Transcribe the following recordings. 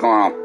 going on?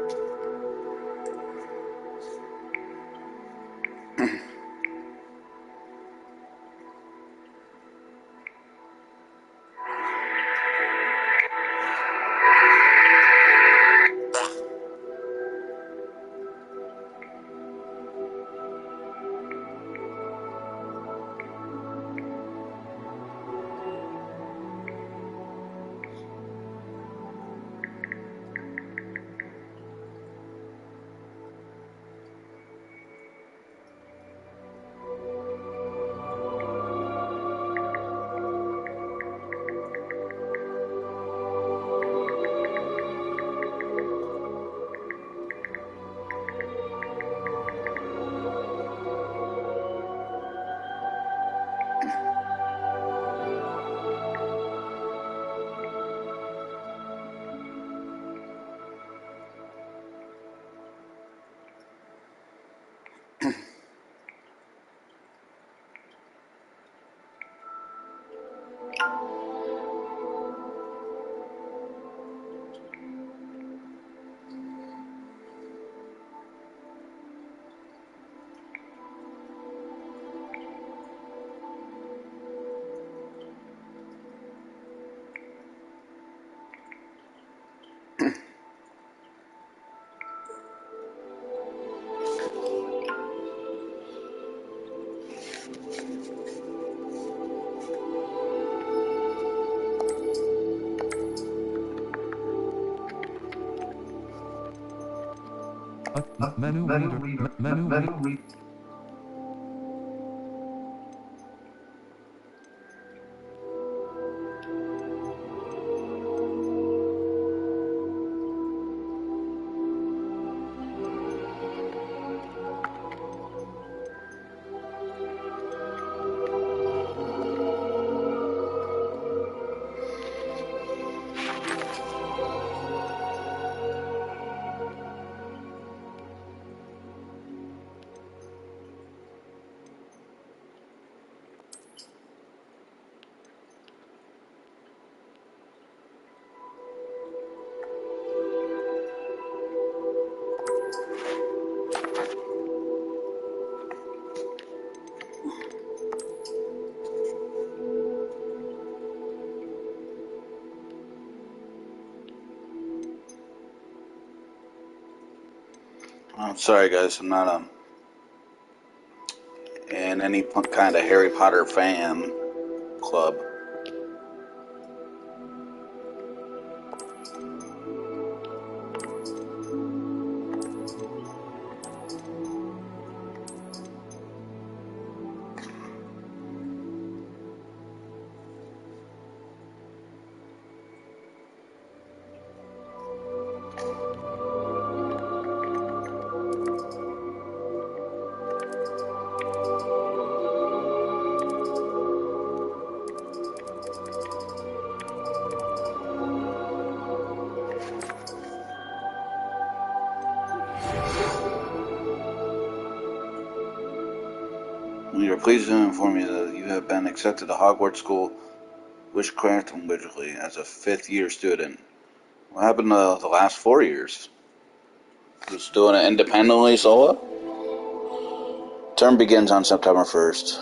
Menu reader. I'm sorry, guys. I'm not in any kind of Harry Potter fan club. We are pleased to inform you that you have been accepted to Hogwarts School, Witchcraft and Wizardry as a fifth-year student. What happened to the last 4 years? Just doing it independently, solo? Term begins on September 1st.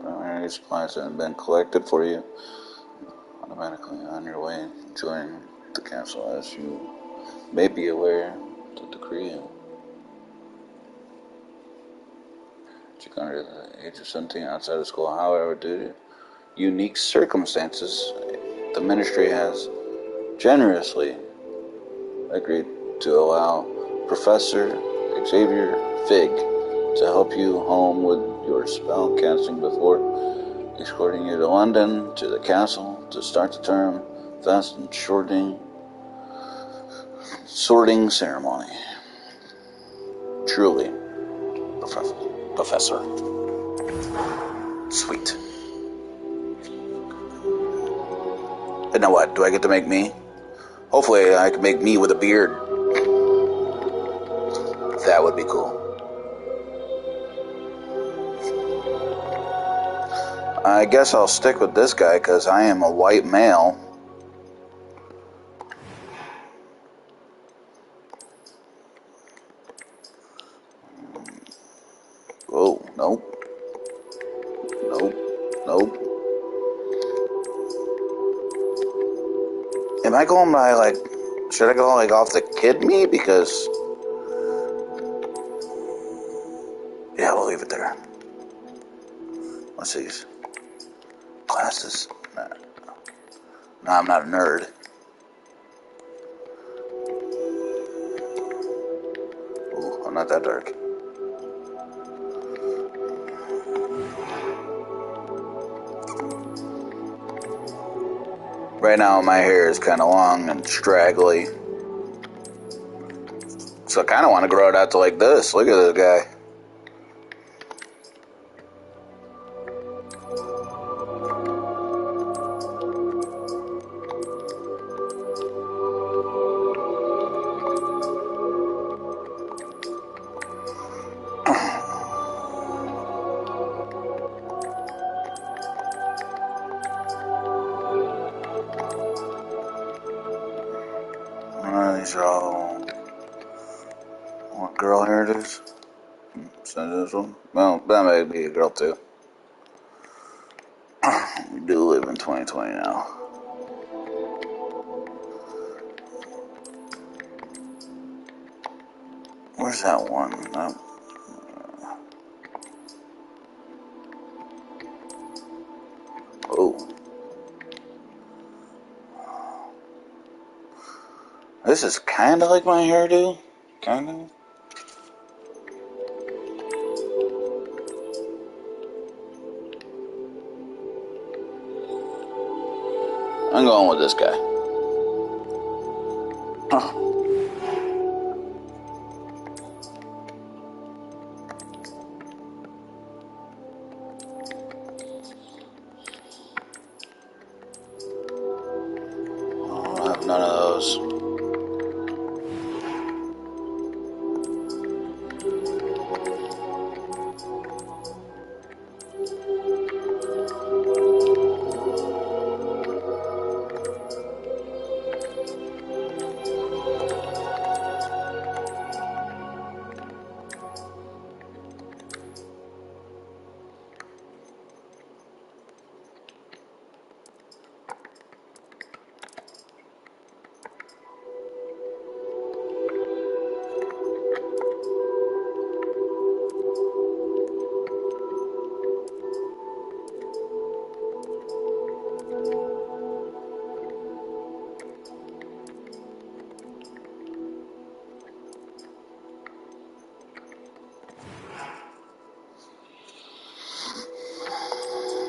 Primary supplies have been collected for you automatically on your way. Join the castle. As you may be aware, the decree under the age of 17 outside of school. However, due to unique circumstances, the ministry has generously agreed to allow Professor Xavier Fig to help you home with your spell casting before escorting you to London to the castle to start the term fast and sorting ceremony. Truly, Professor. Sweet. And now what? Do I get to make me? Hopefully I can make me with a beard. That would be cool. I guess I'll stick with this guy because I am a white male. Am I going by, like... Should I go, like, off the kid me? Because... Yeah, we'll leave it there. Let's see. Classes. Nah, I'm not a nerd. Ooh, I'm not that dark. Right now, my hair is kind of long and straggly. So I kind of want to grow it out to like this. Look at this guy. These are all what girl hair it is. So this one. Well, that may be a girl too. We do live in 2020 now. Where's that one? Oh. This is kind of like my hairdo. Kind of. I'm going with this guy. I have none of those.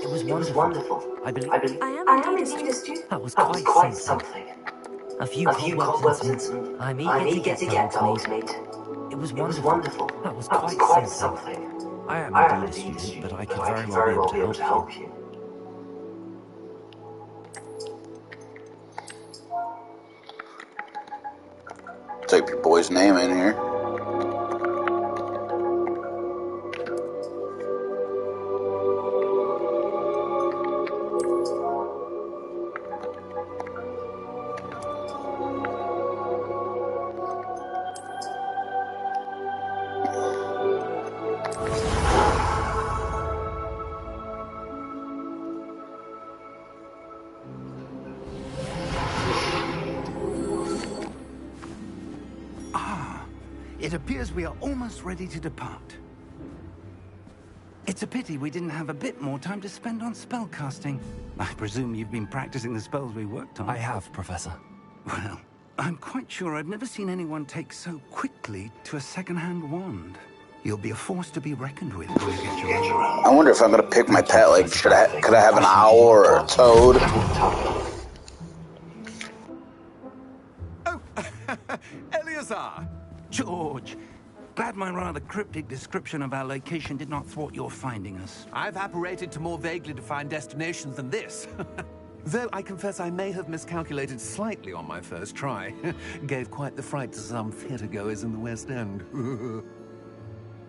It was wonderful. I believe I am indeed a student. that was quite something. A few cobwebs and some... I'm eager to get dogs, mate. It was wonderful. That was quite something. I am indeed a student, but I could very well be able to help you. Type your boy's name in here. It appears we are almost ready to depart. It's a pity we didn't have a bit more time to spend on spellcasting. I presume you've been practicing the spells we worked on. I have, Professor. Well, I'm quite sure I've never seen anyone take so quickly to a second-hand wand. You'll be a force to be reckoned with when you get your own. I wonder if I'm gonna pick my pet. Like, could I have an owl or a toad? Oh, Eleazar! George, glad my rather cryptic description of our location did not thwart your finding us. I've apparated to more vaguely defined destinations than this. Though I confess I may have miscalculated slightly on my first try. Gave quite the fright to some theatergoers in the West End.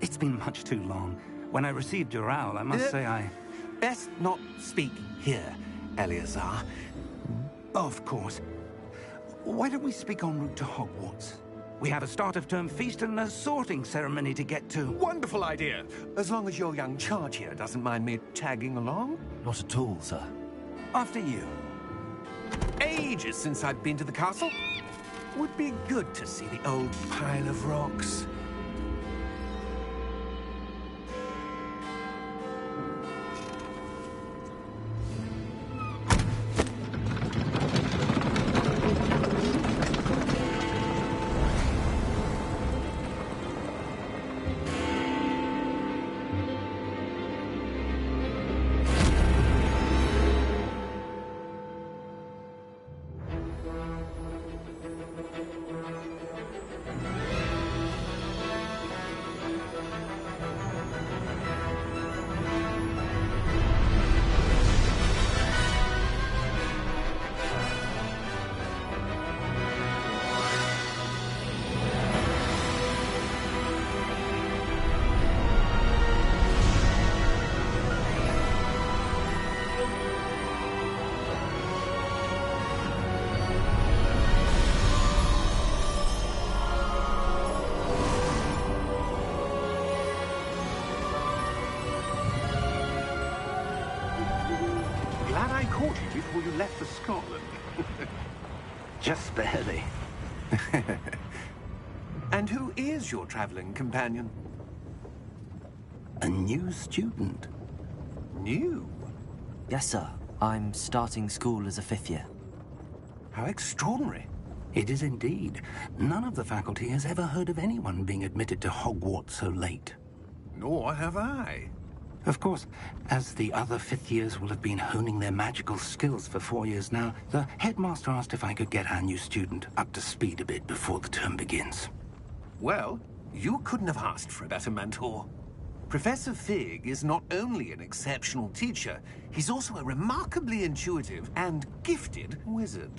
It's been much too long. When I received your owl, I must say I... Best not speak here, Eleazar. Of course. Why don't we speak en route to Hogwarts? We have a start-of-term feast and a sorting ceremony to get to. Wonderful idea! As long as your young charge here doesn't mind me tagging along. Not at all, sir. After you. Hey! ages since I've been to the castle. Would be good to see the old pile of rocks. Glad I caught you before you left for Scotland. Just barely. And who is your traveling companion? A new student. New? Yes, sir. I'm starting school as a 5th year. How extraordinary. It is indeed. None of the faculty has ever heard of anyone being admitted to Hogwarts so late. Nor have I. Of course, as the other 5th years will have been honing their magical skills for 4 years now, the headmaster asked if I could get our new student up to speed a bit before the term begins. Well, you couldn't have asked for a better mentor. Professor Fig is not only an exceptional teacher, he's also a remarkably intuitive and gifted wizard.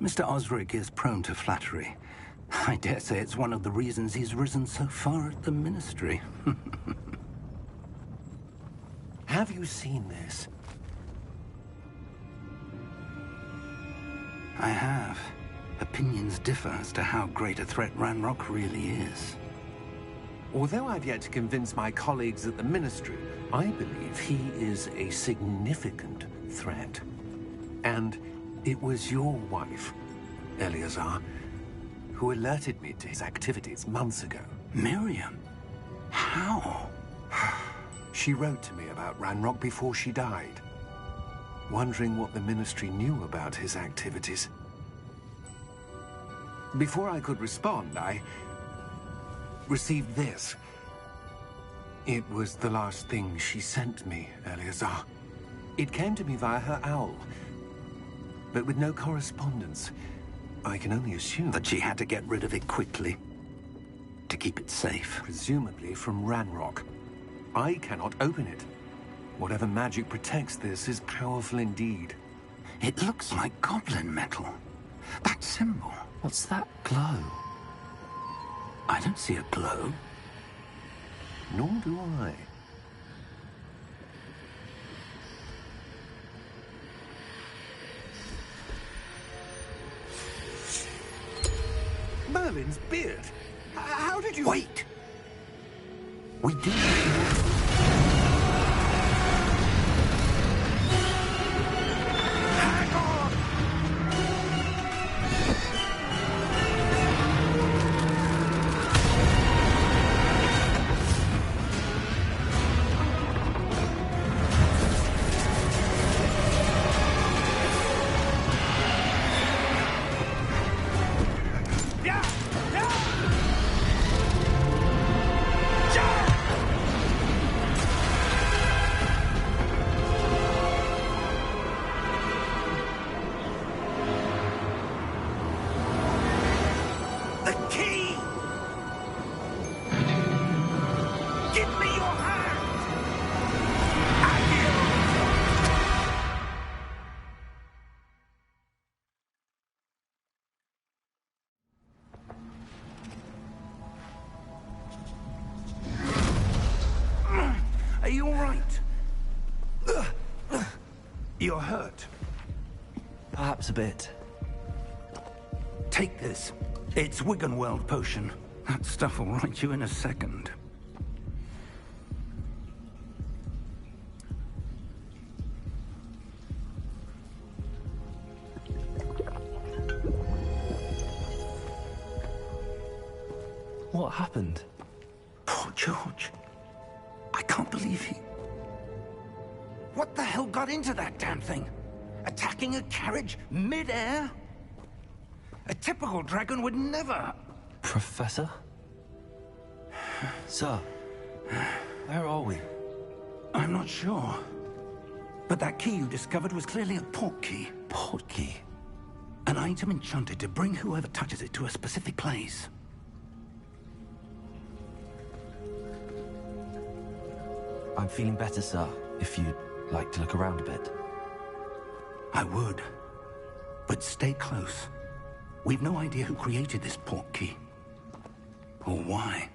Mr. Osric is prone to flattery. I dare say it's one of the reasons he's risen so far at the ministry. Have you seen this? I have. Opinions differ as to how great a threat Ranrock really is. Although I've yet to convince my colleagues at the Ministry, I believe he is a significant threat. And it was your wife, Eleazar, who alerted me to his activities months ago. Miriam? How? She wrote to me about Ranrock before she died, wondering what the Ministry knew about his activities. Before I could respond, I received this. It was the last thing she sent me, Eleazar. It came to me via her owl, but with no correspondence. I can only assume That she had to get rid of it quickly, to keep it safe. presumably from Ranrock. I cannot open it. Whatever magic protects this is powerful indeed. It looks like goblin metal. That symbol. What's that glow? I don't see a glow. Nor do I. Merlin's beard. How did you... Wait! We did. Hang on! Yeah! Yeah! The key! Give me your hand! Are you all right? You're hurt. Perhaps a bit. Take this. It's Wiggenweld potion. That stuff will right you in a second. What happened? Poor George. I can't believe he... What the hell got into that damn thing? Attacking a carriage mid-air? A typical dragon would never... Professor? Sir, where are we? I'm not sure. But that key you discovered was clearly a port key. Port key? An item enchanted to bring whoever touches it to a specific place. I'm feeling better, sir, if you'd like to look around a bit. I would. But stay close. We've no idea who created this port key. Or why.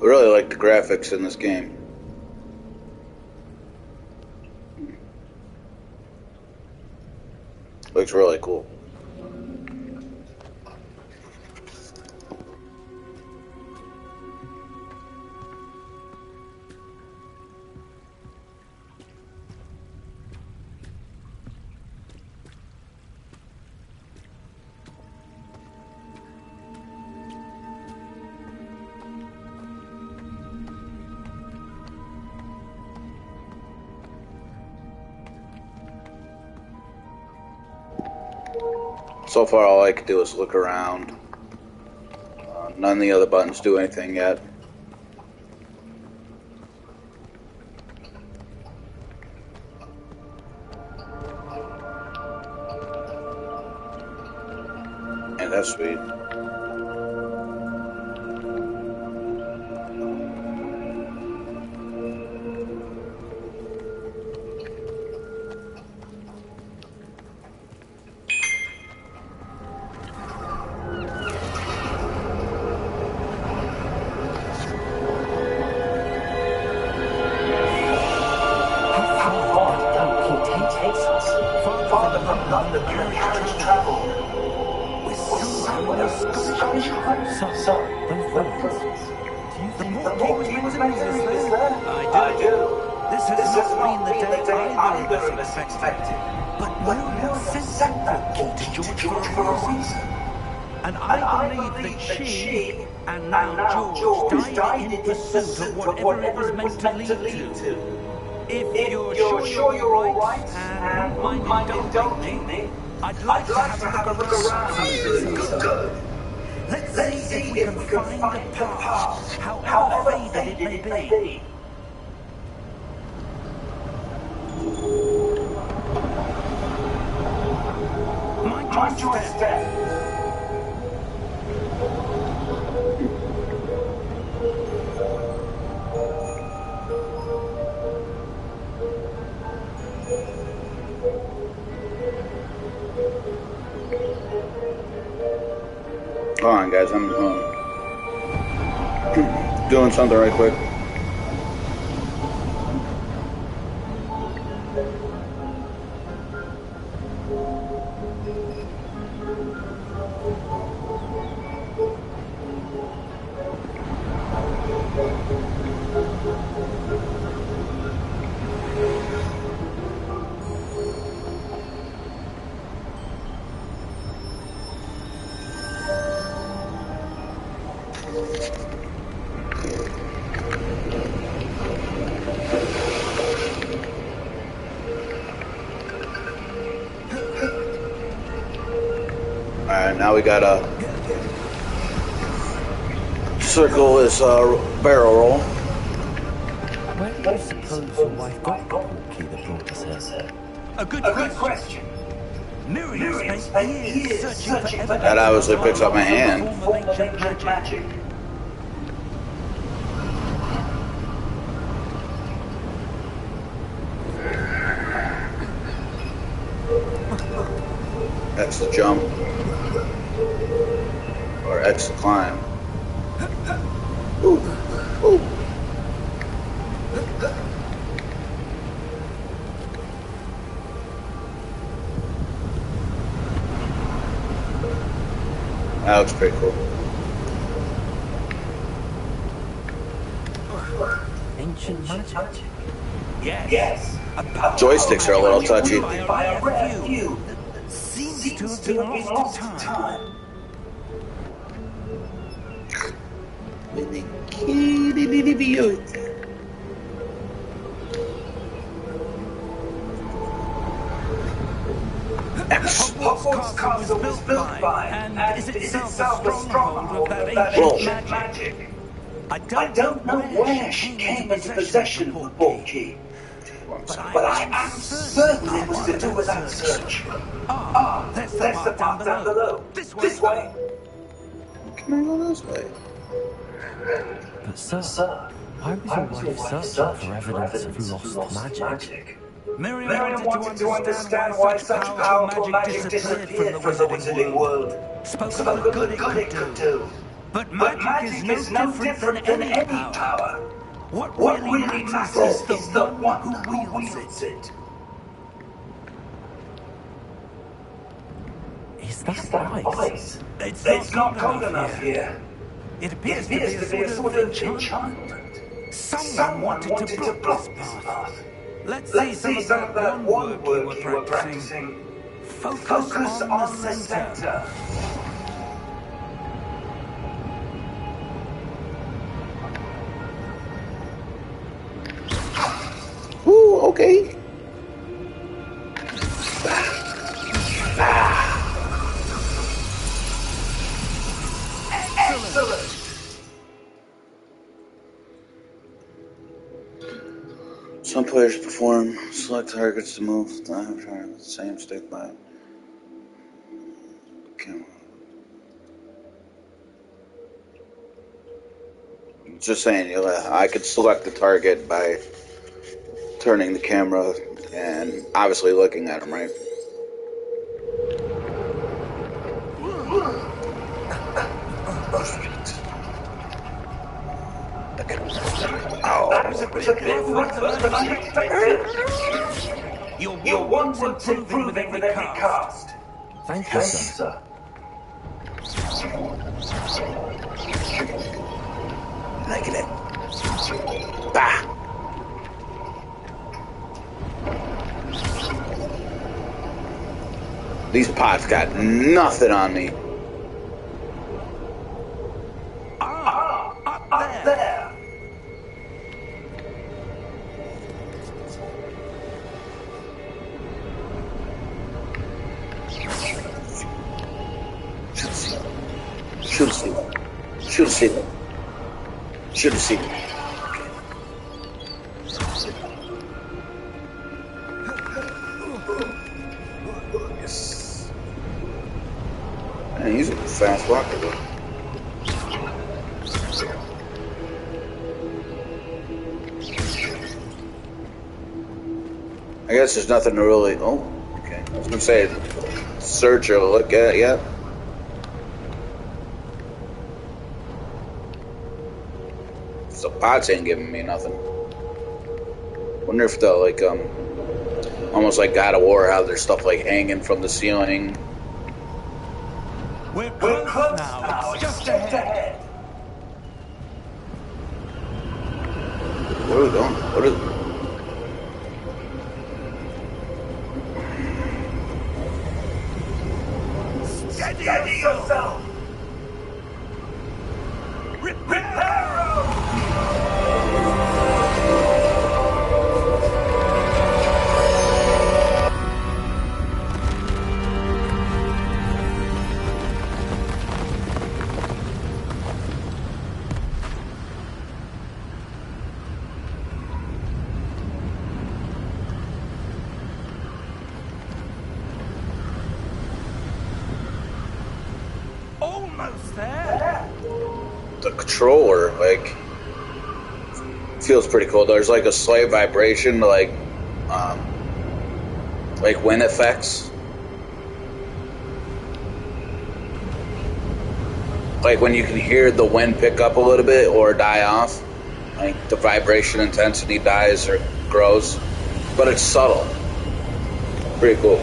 I really like the graphics in this game. Looks really cool. So far, all I can do is look around. None of the other buttons do anything yet. And that's sweet. And I believe that she, and now George, died in pursuit of whatever it was meant to lead to. If you're sure you're all right, and won't mind indulging me, I'd like to have a look around. Good. Let's see if we can find a path, however faded it may be. Mind your step. Hold on, guys, I'm doing something right quick. Alright, now we gotta circle this barrel roll. Where do you suppose your wife got the port key that brought us here? A good question. Miriam spent years searching for That obviously picks up my hand. magic. X to jump. Or X to climb. Ooh. Ooh. That looks pretty cool. Ancient magic? Yes. Joysticks are a little touchy. By a rare few that seems to have been lost to time. Hogwarts Castle was built by, and is itself a stronghold of that ancient magic. I don't know where she came into possession of the port key, but I am certain it was to do with that search. There's the path down below. This way. Can I go this way? But sir, why was your wife searching for evidence of lost magic? Miriam wanted to understand why such powerful magic disappeared from the wizarding world. Spoke of the good it could do. But magic is no different than any power. What really matters is the one who wields it. Is that right? It's not cold enough here. It appears to be a sort of enchantment. Someone wanted to brook this path. Let's see some of that one work you were practicing. Focus on the center. Ooh, okay. Excellent. Some players perform select targets to move the avatar with the same stick by camera. Just saying, I could select the target by turning the camera and obviously looking at him, right? Your one was improving with every cast. Thank you, sir. Liking it. Bah! These pots got nothing on me. Up there. Should have seen them. Should have seen them. Should have seen them. Yes. Man, he's a fast walker, though. I guess there's nothing to really. Oh, okay. I was gonna say, search or look at yet. So pots ain't giving me nothing. Wonder if the almost like God of War, how there's stuff like hanging from the ceiling. We're close now. It's just ahead. Where are we going? What is? Steady yourself. Almost there. The controller, feels pretty cool. There's like a slight vibration, like wind effects. Like when you can hear the wind pick up a little bit or die off, like the vibration intensity dies or grows, but it's subtle. Pretty cool.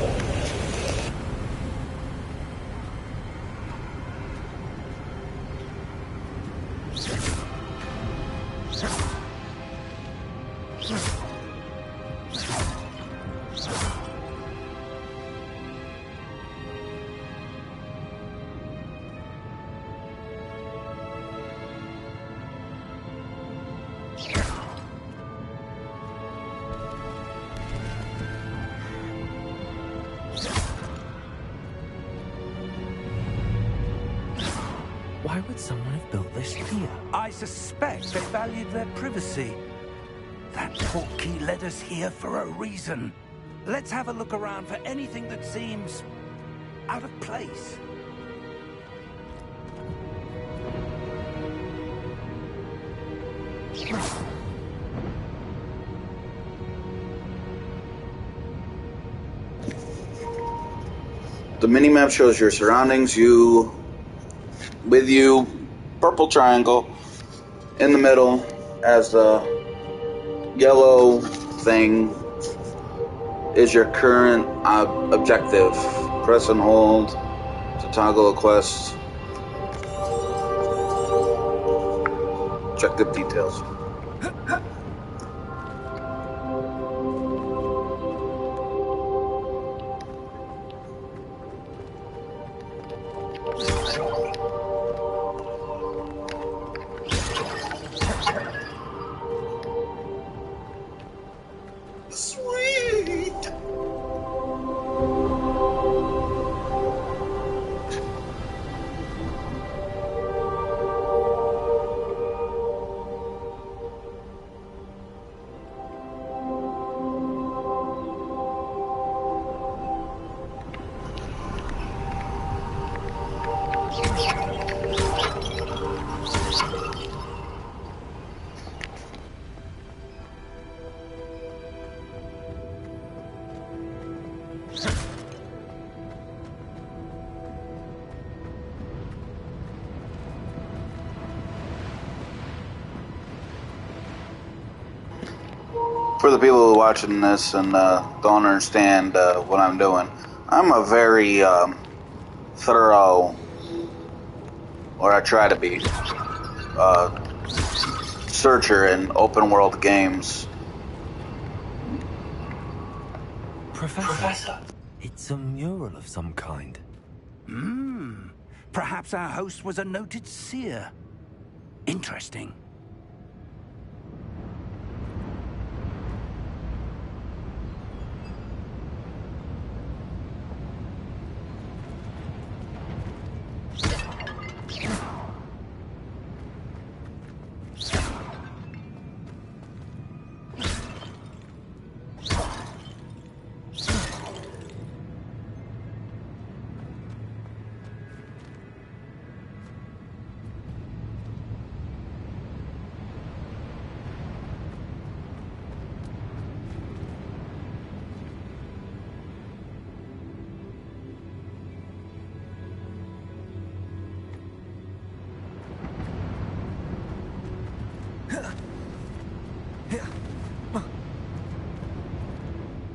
Why would someone have built this here? I suspect they valued their privacy. That portkey led us here for a reason. Let's have a look around for anything that seems out of place. The mini-map shows your surroundings. With you, purple triangle in the middle as the yellow thing is your current objective. Press and hold to toggle a quest. Objective details. Sweet! For the people who are watching this and don't understand what I'm doing, I'm a very thorough, or I try to be, searcher in open world games. Professor, it's a mural of some kind. Perhaps our host was a noted seer. Interesting.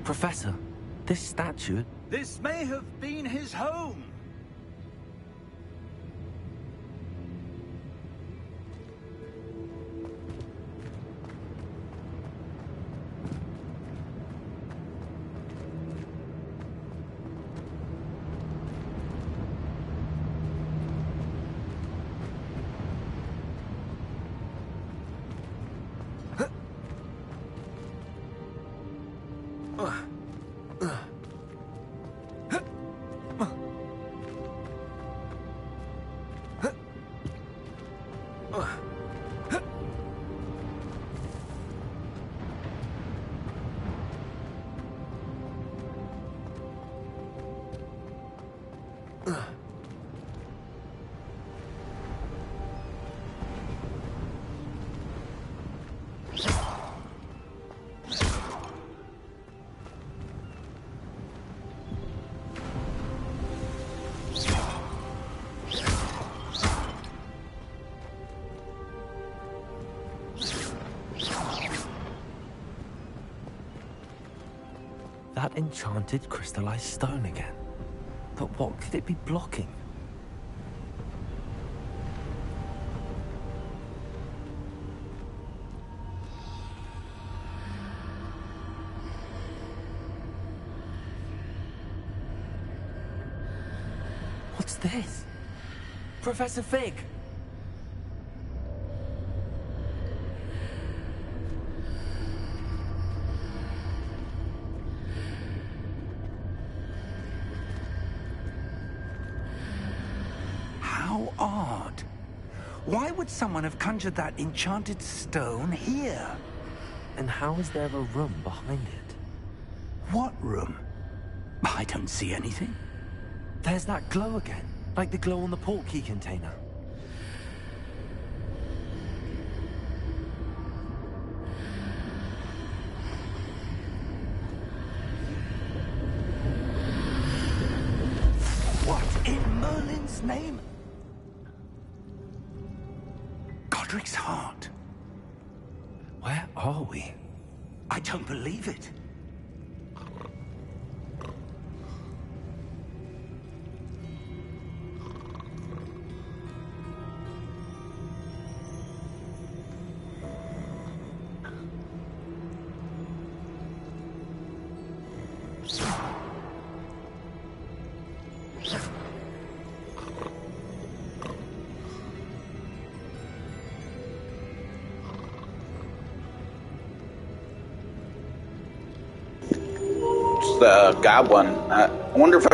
Professor, this statue... This may have been his home. That enchanted crystallized stone again. But what could it be blocking? What's this? Professor Fig! How odd. Why would someone have conjured that enchanted stone here? And how is there a room behind it? What room? I don't see anything. There's that glow again, like the glow on the portkey container. What in Merlin's name? Godric's heart. Where are we? I don't believe it. The goblin. I wonder if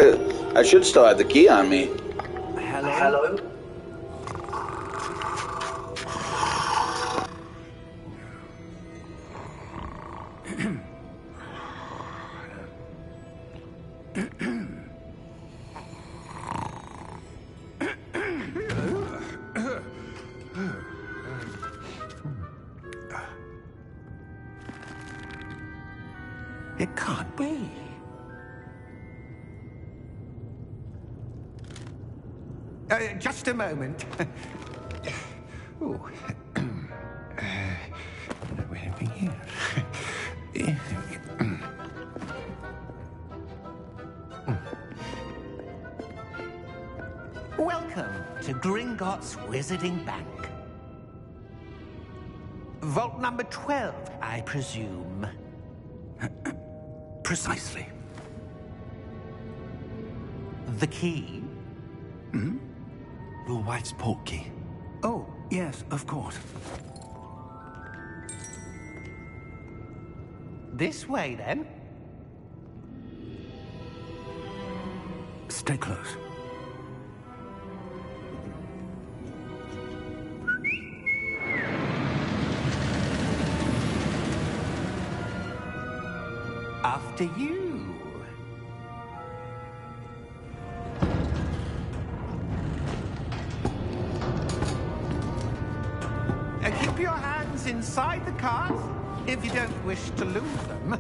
I should still have the key on me. Hello? It can't be. Just a moment. Oh. Where are we here? Welcome to Gringotts Wizarding Bank. Vault number 12, I presume. Precisely. The key? Hmm? Your wife's portkey. Oh, yes, of course. This way, then. Stay close. After you. Keep your hands inside the cart if you don't wish to lose them.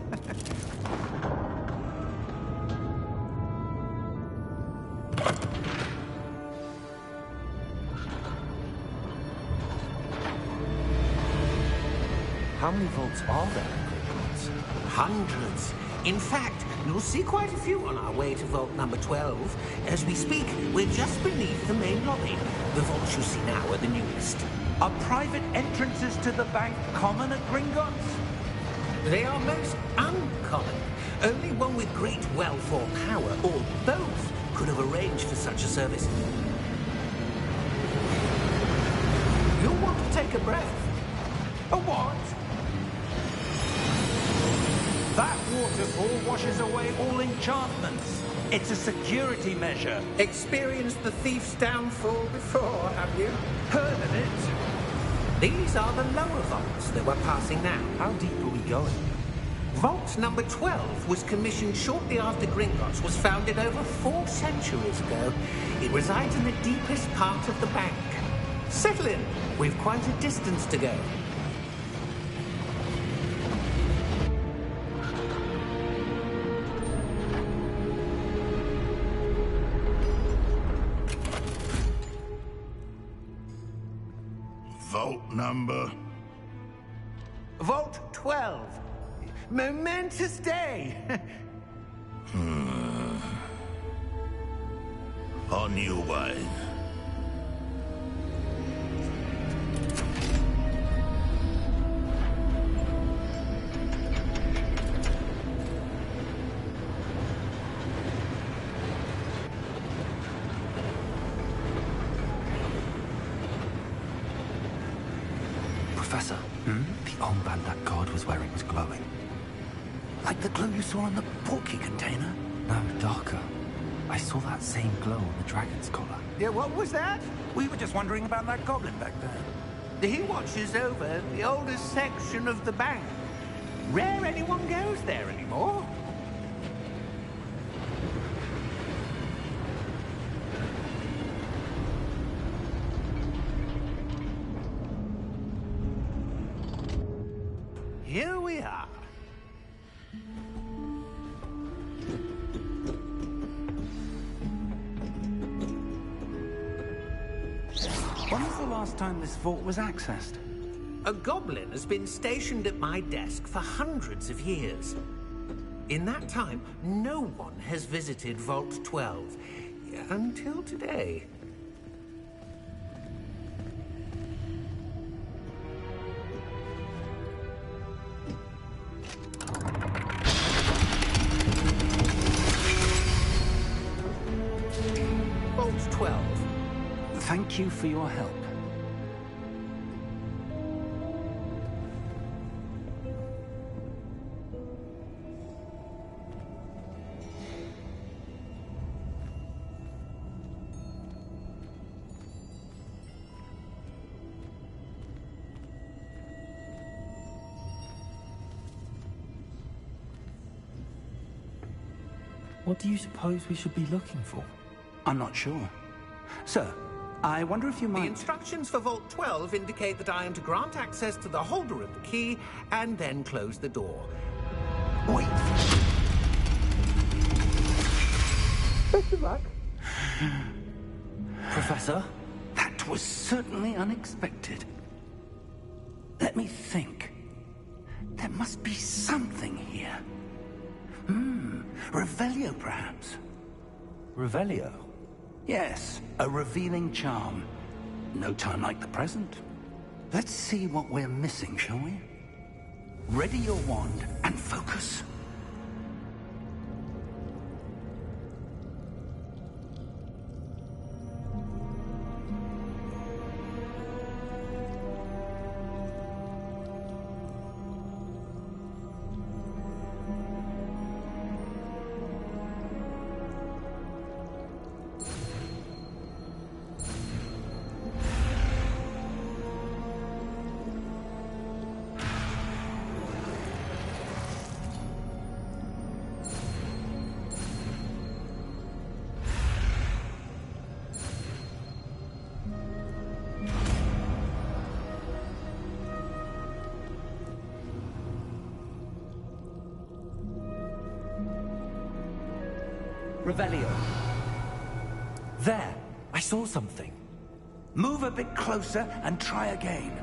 How many vaults are there in Gringotts? Hundreds. In fact, you'll see quite a few on our way to vault number 12. As we speak, we're just beneath the main lobby. The vaults you see now are the newest. Are private entrances to the bank common at Gringotts? They are most uncommon. Only one with great wealth or power, or both, could have arranged for such a service. You'll want to take a breath. A what? That waterfall washes away all enchantments. It's a security measure. Experienced the thief's downfall before, have you? Heard of it? These are the lower vaults that we're passing now. How deep are we going? Vault number 12 was commissioned shortly after Gringotts was founded over 4 centuries ago. It resides in the deepest part of the bank. Settle in. We've quite a distance to go. Vault number? Vault 12. Momentous day. On your way. Professor, the armband that guard was wearing was glowing. Like the glow you saw in the portkey container? No, darker. I saw that same glow on the dragon's collar. Yeah, what was that? We were just wondering about that goblin back there. He watches over the oldest section of the bank. Rare anyone goes there anymore. Here we are. When was the last time this vault was accessed? A goblin has been stationed at my desk for hundreds of years. In that time, no one has visited Vault 12. Until today. Vault 12. Thank you for your help. What do you suppose we should be looking for? I'm not sure. Sir, I wonder if you The might... instructions for Vault 12 indicate that I am to grant access to the holder of the key and then close the door. Wait! Best of luck. Professor? That was certainly unexpected. Let me think. There must be something here. Revelio, perhaps? Revelio? Yes, a revealing charm. No time like the present. Let's see what we're missing, shall we? Ready your wand and focus. Revelio. There! I saw something. Move a bit closer and try again.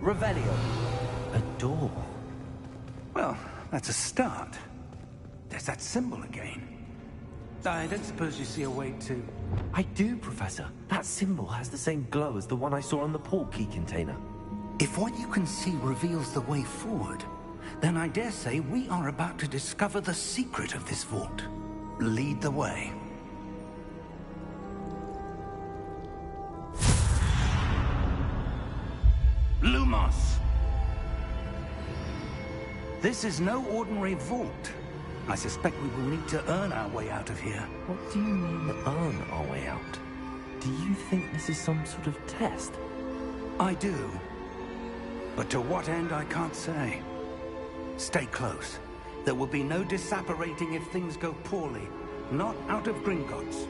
Revelio. A door. Well, that's a start. There's that symbol again. I don't suppose you see a way to... I do, Professor. That symbol has the same glow as the one I saw on the port key container. If what you can see reveals the way forward, then I dare say we are about to discover the secret of this vault. Lead the way. Lumos! This is no ordinary vault. I suspect we will need to earn our way out of here. What do you mean, earn our way out? Do you think this is some sort of test? I do. But to what end, I can't say. Stay close. There will be no disapparating if things go poorly. Not out of Gringotts.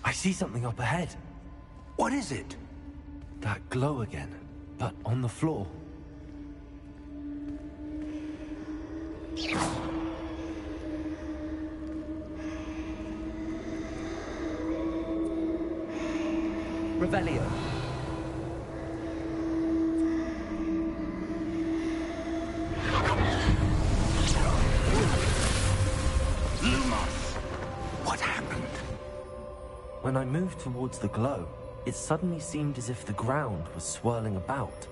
I see something up ahead. What is it? That glow again, but on the floor. Revelio. What happened? When I moved towards the glow, it suddenly seemed as if the ground was swirling about.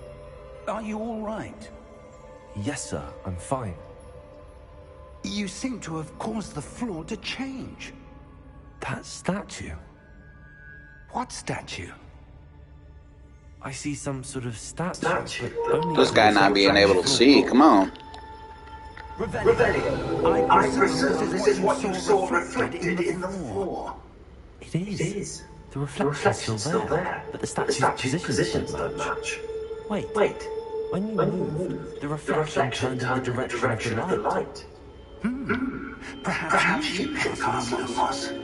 Are you all right? Yes, sir, I'm fine. You seem to have caused the floor to change. That statue. What statue? I see some sort of statue, but only This guy not being able to see. Come on. Revelio. I presume this is what you saw reflected in the floor. It is. The reflection's still there, but the statue's position don't match. Wait. When you moved, the reflection turned in the direction of the light. Perhaps you should cast Lumos.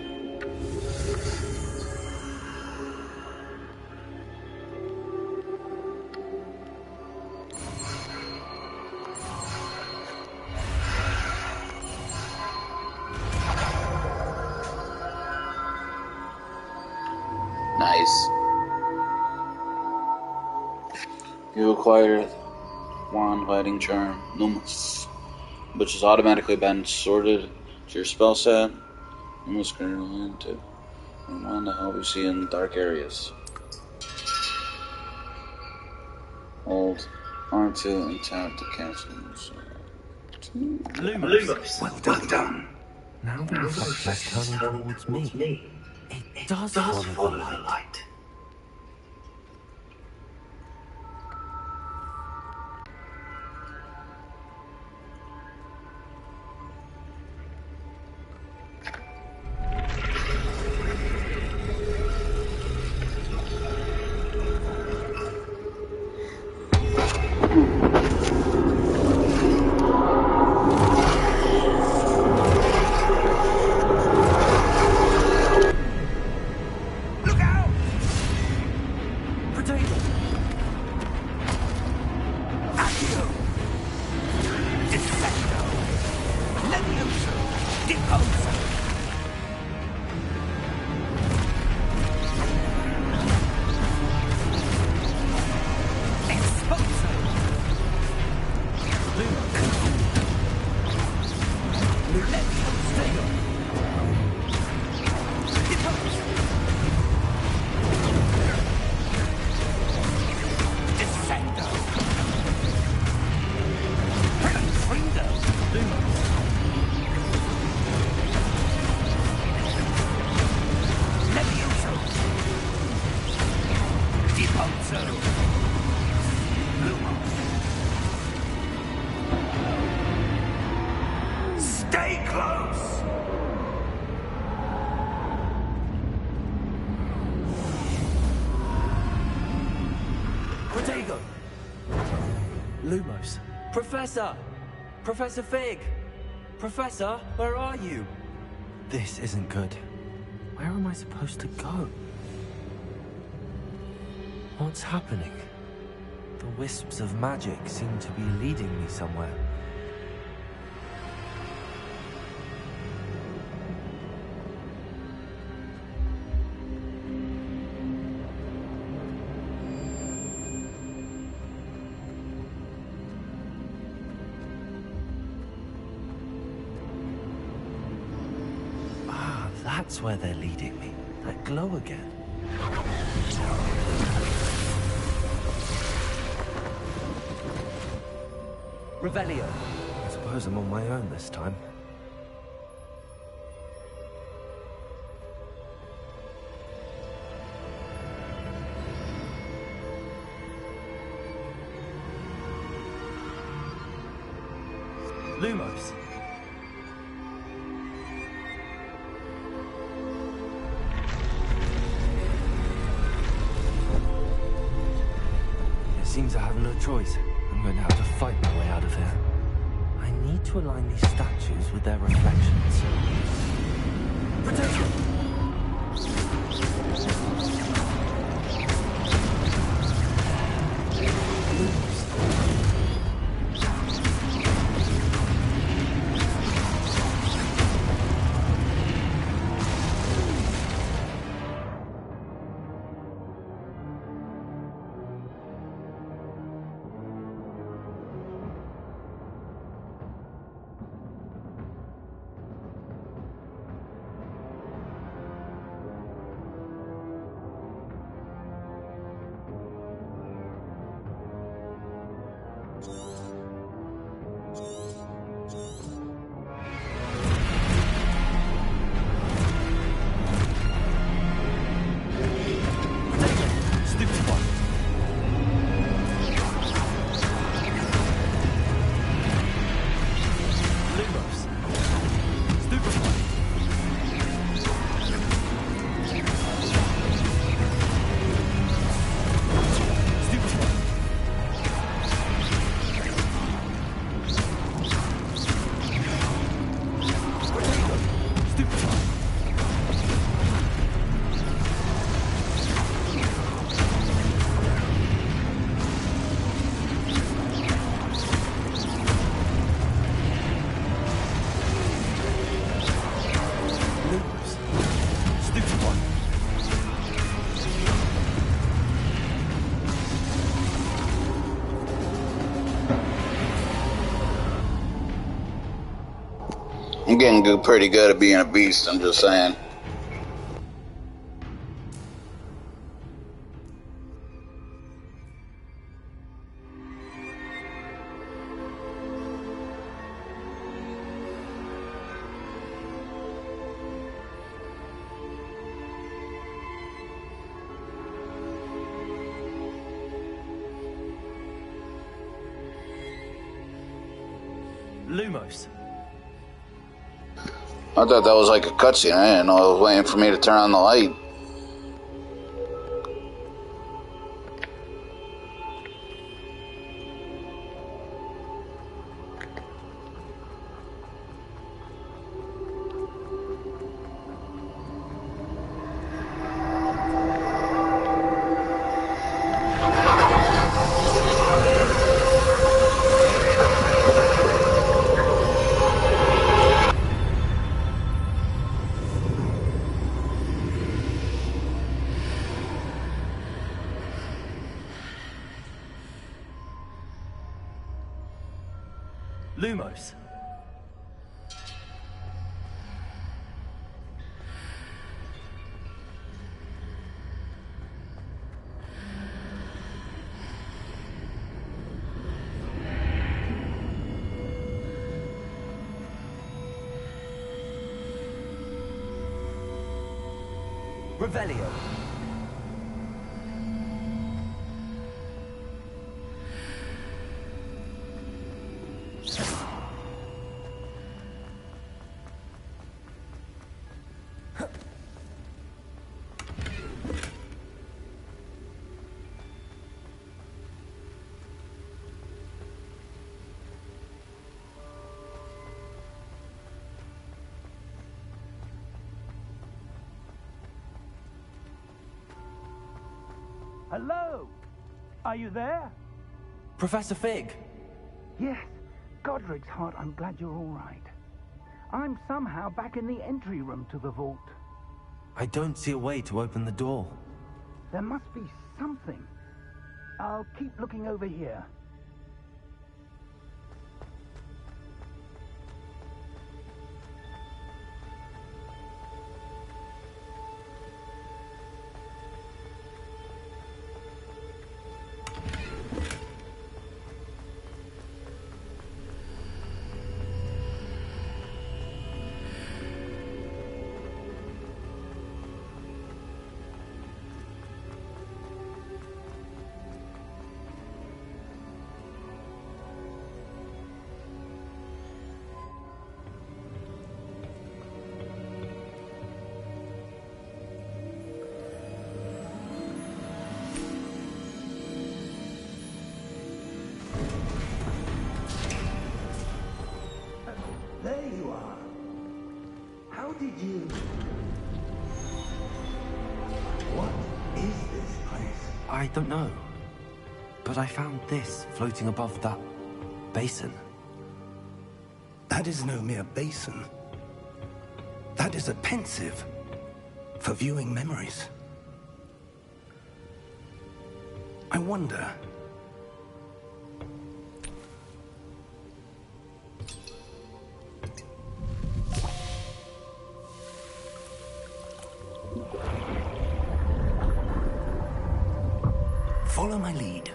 Nice. You acquire Wand Lighting Charm, Lumos, which has automatically been sorted to your spell set. Lumos currently into and one to help you see in dark areas. Hold R2 and tap to cast Lumos. Lumos. Well done. Now the reflection's turning towards me. It does follow the light. Stay close! Protego! Lumos. Professor! Professor Fig! Professor, where are you? This isn't good. Where am I supposed to go? What's happening? The wisps of magic seem to be leading me somewhere. Ah, that's where they're leading me. That glow again. Revelio. I suppose I'm on my own this time. Lumos. It seems I have no choice. I'm going to have to fight my way out of here. I need to align these statues with their reflections. Protection! getting pretty good at being a beast, I'm just saying. Lumos. I thought that was like a cutscene. I didn't know it was waiting for me to turn on the light. Lumos. Revelio. Hello? Are you there? Professor Fig. Yes. Godric's heart, I'm glad you're all right. I'm somehow back in the entry room to the vault. I don't see a way to open the door. There must be something. I'll keep looking over here. There you are. How did you... What is this place? I don't know. But I found this floating above that basin. That is no mere basin. That is a pensive for viewing memories. I wonder... Follow my lead.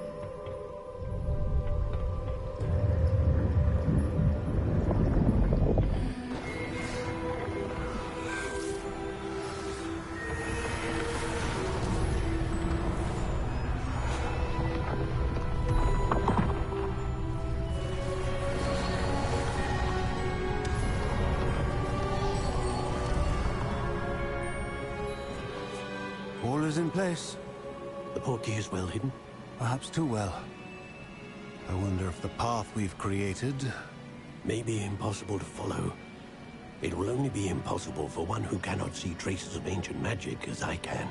All is in place. The portkey is well hidden. Perhaps too well. I wonder if the path we've created... May be impossible to follow. It will only be impossible for one who cannot see traces of ancient magic as I can.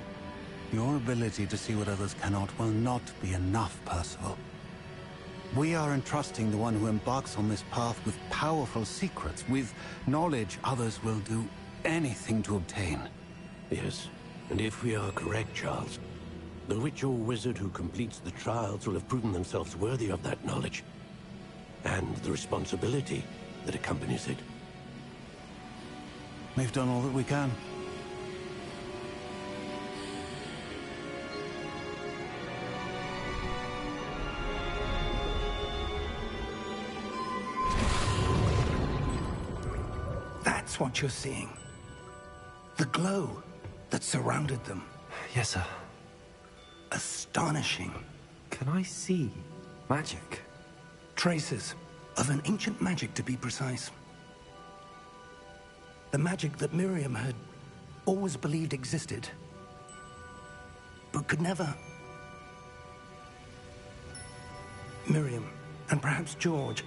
Your ability to see what others cannot will not be enough, Percival. We are entrusting the one who embarks on this path with powerful secrets, with knowledge others will do anything to obtain. Yes, and if we are correct, Charles, the witch or wizard who completes the trials will have proven themselves worthy of that knowledge, and the responsibility that accompanies it. We've done all that we can. That's what you're seeing. The glow that surrounded them. Yes, sir. Astonishing. Can I see magic? Traces of an ancient magic, to be precise. The magic that Miriam had always believed existed, but could never. Miriam, and perhaps George,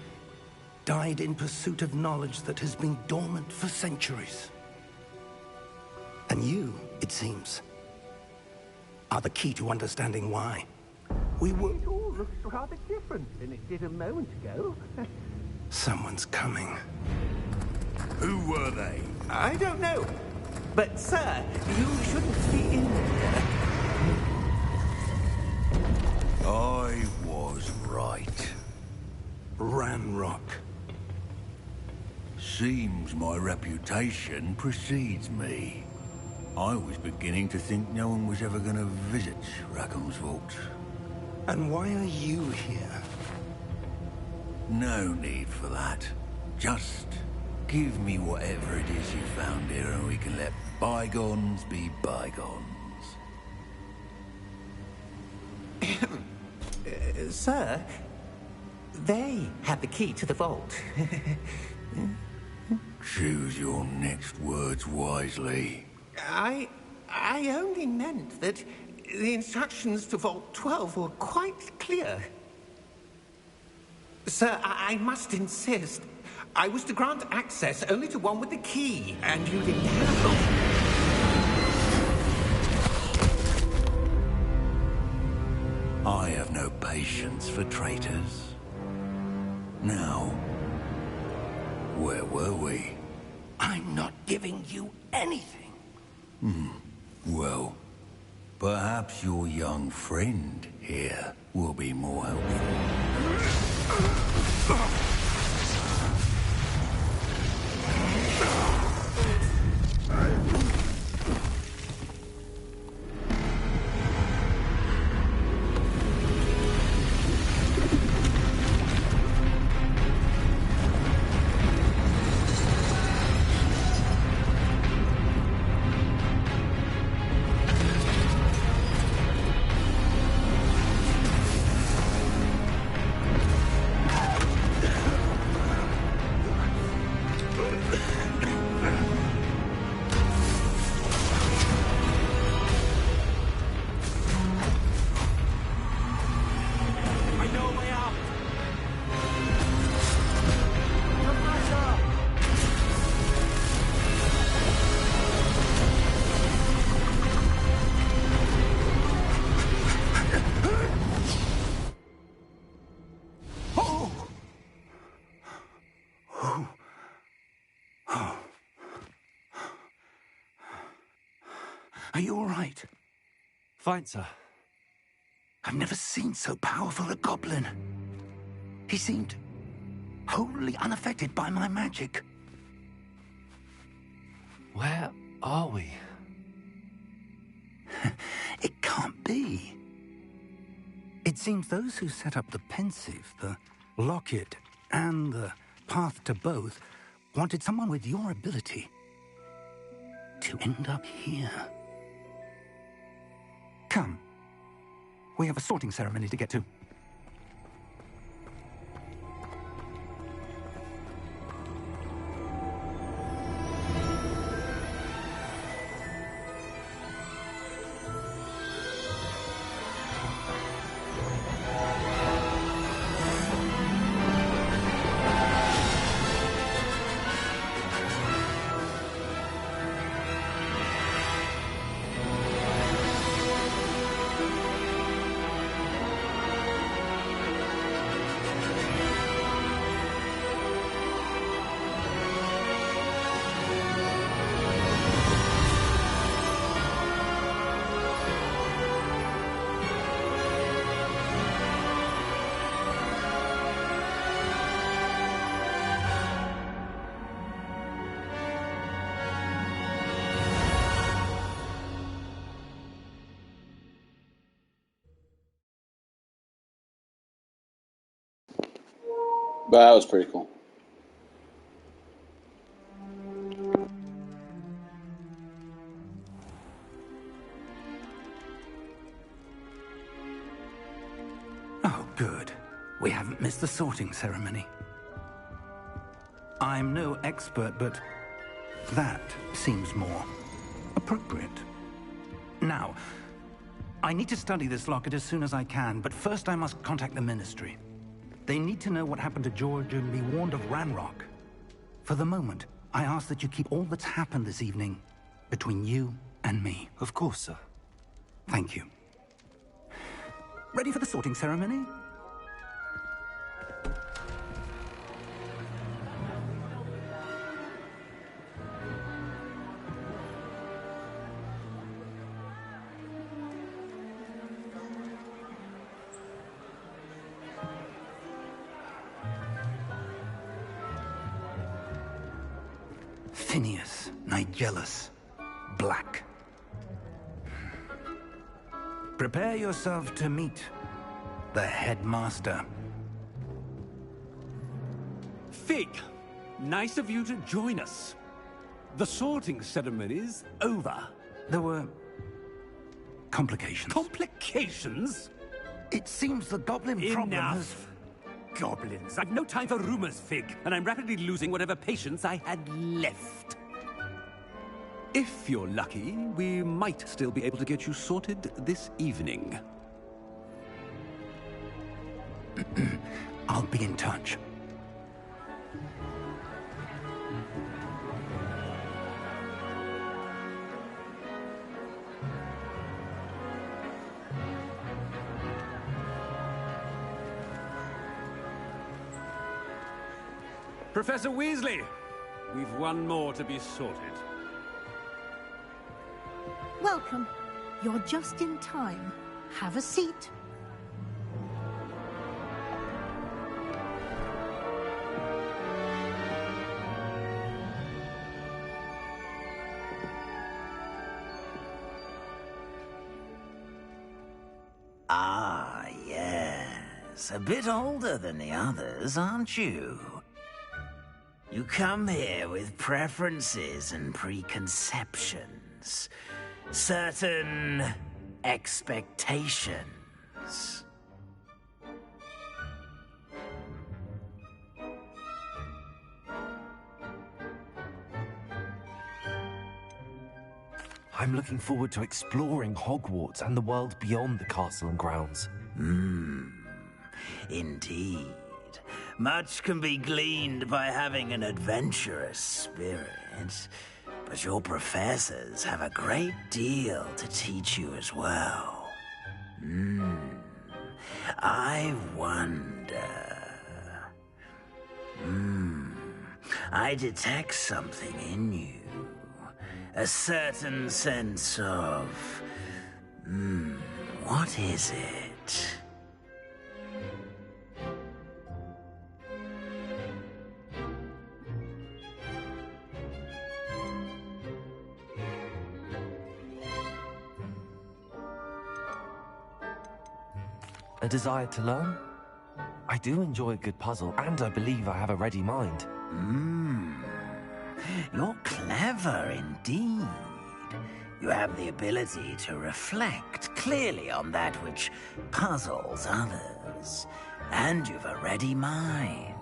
died in pursuit of knowledge that has been dormant for centuries. And you, it seems, are the key to understanding why. We were... It all looks rather different than it did a moment ago. Someone's coming. Who were they? I don't know. But, sir, you shouldn't be in there. I was right. Ranrock. Seems my reputation precedes me. I was beginning to think no one was ever going to visit Rackham's vault. And why are you here? No need for that. Just give me whatever it is you found here and we can let bygones be bygones. Sir, they had the key to the vault. Choose your next words wisely. I only meant that the instructions to Vault 12 were quite clear. Sir, I must insist. I was to grant access only to one with the key, and you didn't have I have no patience for traitors. Now, where were we? I'm not giving you anything. Well, perhaps your young friend here will be more helpful. Are you all right? Fine, sir. I've never seen so powerful a goblin. He seemed wholly unaffected by my magic. Where are we? It can't be. It seems those who set up the pensive, the locket, and the path to both wanted someone with your ability to end up here. Come. We have a sorting ceremony to get to. But that was pretty cool. Oh, good. We haven't missed the sorting ceremony. I'm no expert, but that seems more appropriate. Now, I need to study this locket as soon as I can, but first I must contact the Ministry. They need to know what happened to George and be warned of Ranrock. For the moment, I ask that you keep all that's happened this evening between you and me. Of course, sir. Thank you. Ready for the sorting ceremony? Phineas, Nigellus, Black. Prepare yourself to meet the headmaster. Fig, nice of you to join us. The sorting ceremony's over. There were complications. Complications? It seems the goblin problem has... Enough! Goblins. I've no time for rumors, Fig, and I'm rapidly losing whatever patience I had left. If you're lucky, we might still be able to get you sorted this evening. I'll be in touch. Professor Weasley, we've one more to be sorted. Welcome. You're just in time. Have a seat. Ah, yes. A bit older than the others, aren't you? You come here with preferences and preconceptions. Certain expectations. I'm looking forward to exploring Hogwarts and the world beyond the castle and grounds. Indeed. Much can be gleaned by having an adventurous spirit, but your professors have a great deal to teach you as well. I wonder... I detect something in you. A certain sense of... what is it? A desire to learn? I do enjoy a good puzzle, and I believe I have a ready mind. You're clever indeed. You have the ability to reflect clearly on that which puzzles others. And you've a ready mind,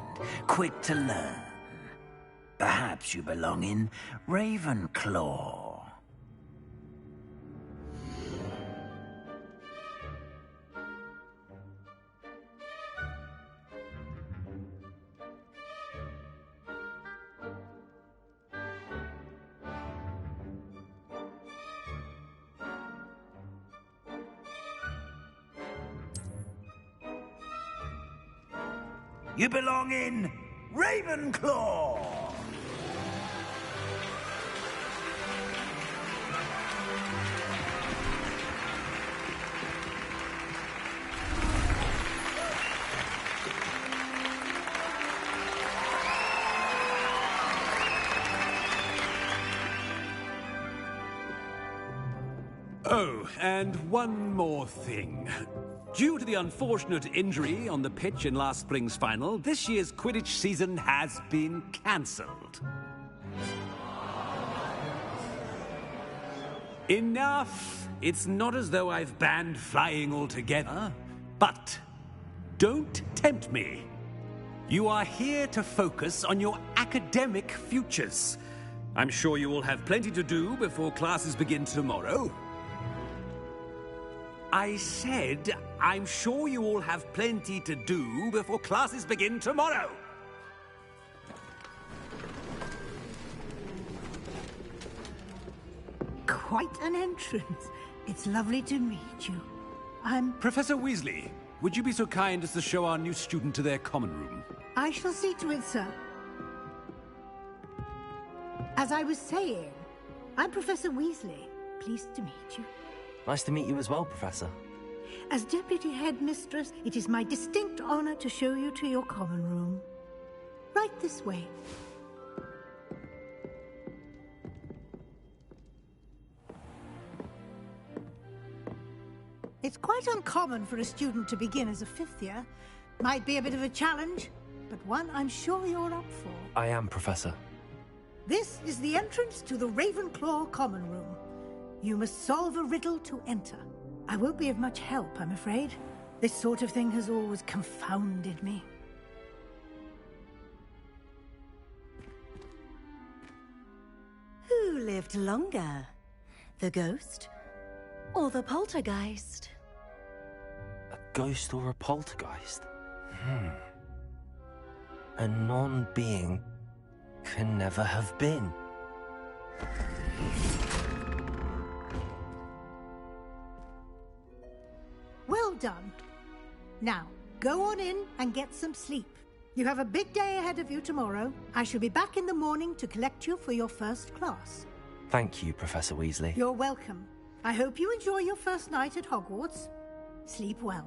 quick to learn. Perhaps you belong in Ravenclaw. You belong in Ravenclaw! Oh, and one more thing. Due to the unfortunate injury on the pitch in last spring's final, this year's Quidditch season has been cancelled. Enough! It's not as though I've banned flying altogether, but don't tempt me. You are here to focus on your academic futures. I'm sure you will have plenty to do before classes begin tomorrow. I said, I'm sure you all have plenty to do before classes begin tomorrow. Quite an entrance. It's lovely to meet you. I'm... Professor Weasley, would you be so kind as to show our new student to their common room? I shall see to it, sir. As I was saying, I'm Professor Weasley. Pleased to meet you. Nice to meet you as well, Professor. As Deputy Headmistress, it is my distinct honor to show you to your common room. Right this way. It's quite uncommon for a student to begin as a fifth year. Might be a bit of a challenge, but one I'm sure you're up for. I am, Professor. This is the entrance to the Ravenclaw common room. You must solve a riddle to enter. I won't be of much help, I'm afraid. This sort of thing has always confounded me. Who lived longer? The ghost or the poltergeist? A ghost or a poltergeist? A non-being can never have been. Well done. Now, go on in and get some sleep. You have a big day ahead of you tomorrow. I shall be back in the morning to collect you for your first class. Thank you, Professor Weasley. You're welcome. I hope you enjoy your first night at Hogwarts. Sleep well.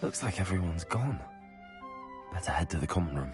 Looks like everyone's gone. Better head to the common room.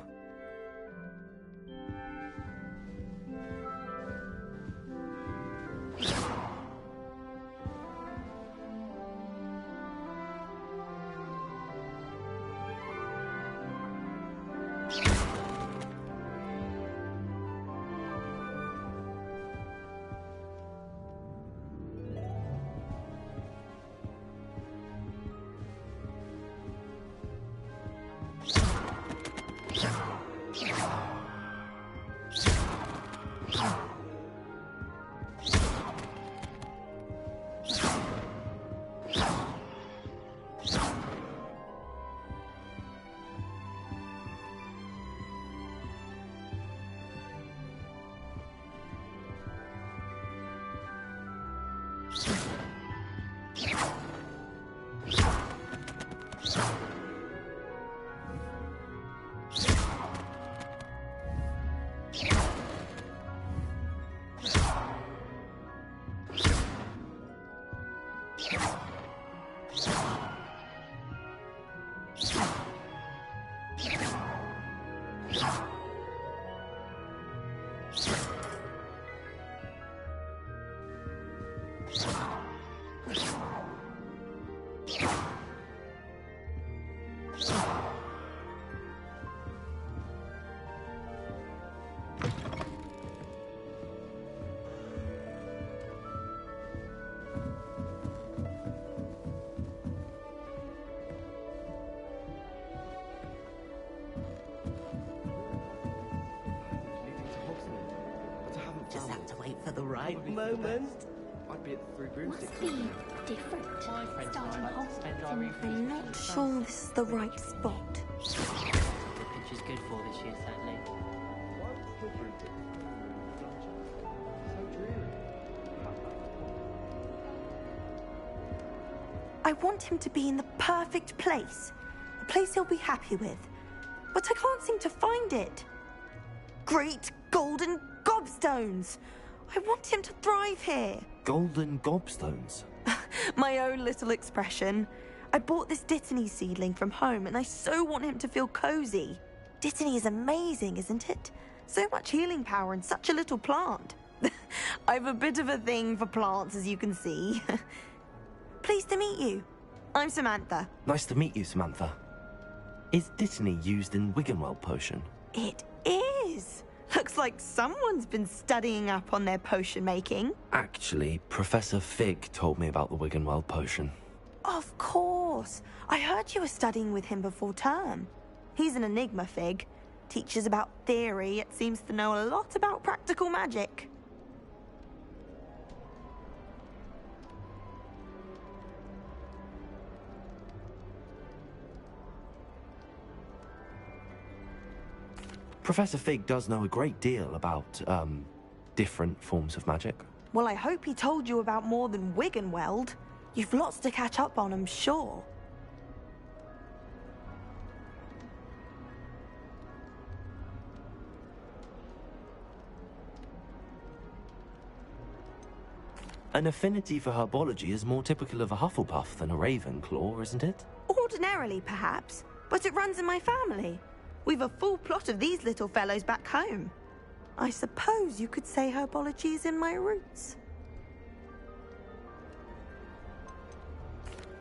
Just have to wait for the right moment. I'd be at 3 broomsticks. Must be different. Starting Hogwarts. I'm not sure this is the right spot. The pitch is good for this year, sadly. I want him to be in the perfect place. A place he'll be happy with. But I can't seem to find it. Great golden gobstones. I want him to thrive here. Golden gobstones? My own little expression. I bought this Dittany seedling from home and I so want him to feel cozy. Dittany is amazing, isn't it? So much healing power in such a little plant. I've a bit of a thing for plants, as you can see. Pleased to meet you. I'm Samantha. Nice to meet you, Samantha. Is Dittany used in Wiggenweld potion? It is. Looks like someone's been studying up on their potion making. Actually, Professor Fig told me about the Wiggenweld potion. Of course. I heard you were studying with him before term. He's an enigma, Fig. Teaches about theory, yet seems to know a lot about practical magic. Professor Fig does know a great deal about, different forms of magic. Well, I hope he told you about more than Wiggenweld. You've lots to catch up on, I'm sure. An affinity for herbology is more typical of a Hufflepuff than a Ravenclaw, isn't it? Ordinarily, perhaps, but it runs in my family. We've a full plot of these little fellows back home. I suppose you could say herbology is in my roots.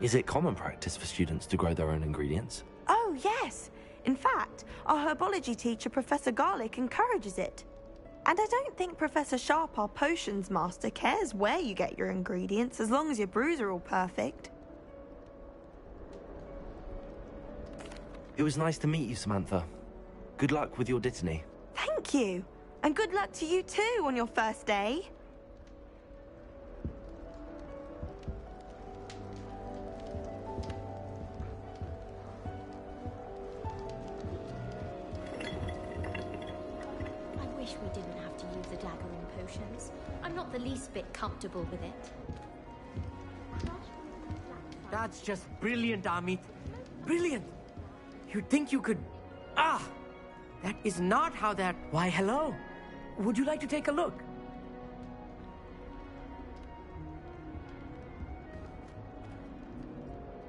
Is it common practice for students to grow their own ingredients? Oh, yes. In fact, our herbology teacher, Professor Garlick, encourages it. And I don't think Professor Sharp, our potions master, cares where you get your ingredients, as long as your brews are all perfect. It was nice to meet you, Samantha. Good luck with your Dittany. Thank you. And good luck to you too on your first day. I wish we didn't have to use a dagger in potions. I'm not the least bit comfortable with it. That's just brilliant, Amit. Brilliant. You'd think you could... Ah! That is not how that... Why, hello. Would you like to take a look?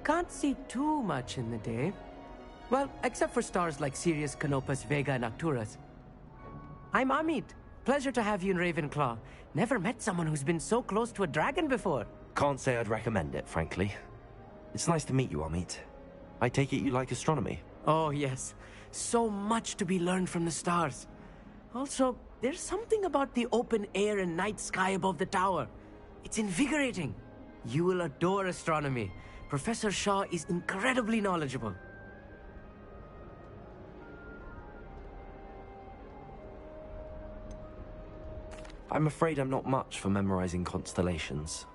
Can't see too much in the day. Well, except for stars like Sirius, Canopus, Vega, and Arcturus. I'm Amit. Pleasure to have you in Ravenclaw. Never met someone who's been so close to a dragon before. Can't say I'd recommend it, frankly. It's nice to meet you, Amit. I take it you like astronomy? Oh, yes. So much to be learned from the stars. Also, there's something about the open air and night sky above the tower. It's invigorating. You will adore astronomy. Professor Shaw is incredibly knowledgeable. I'm afraid I'm not much for memorizing constellations.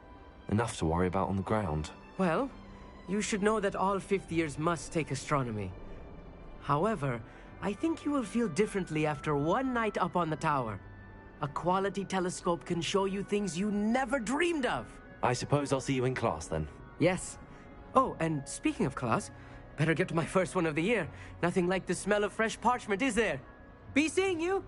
Enough to worry about on the ground. Well, you should know that all fifth years must take astronomy. However, I think you will feel differently after one night up on the tower. A quality telescope can show you things you never dreamed of. I suppose I'll see you in class then. Yes. Oh, and speaking of class, better get to my first one of the year. Nothing like the smell of fresh parchment, is there? Be seeing you!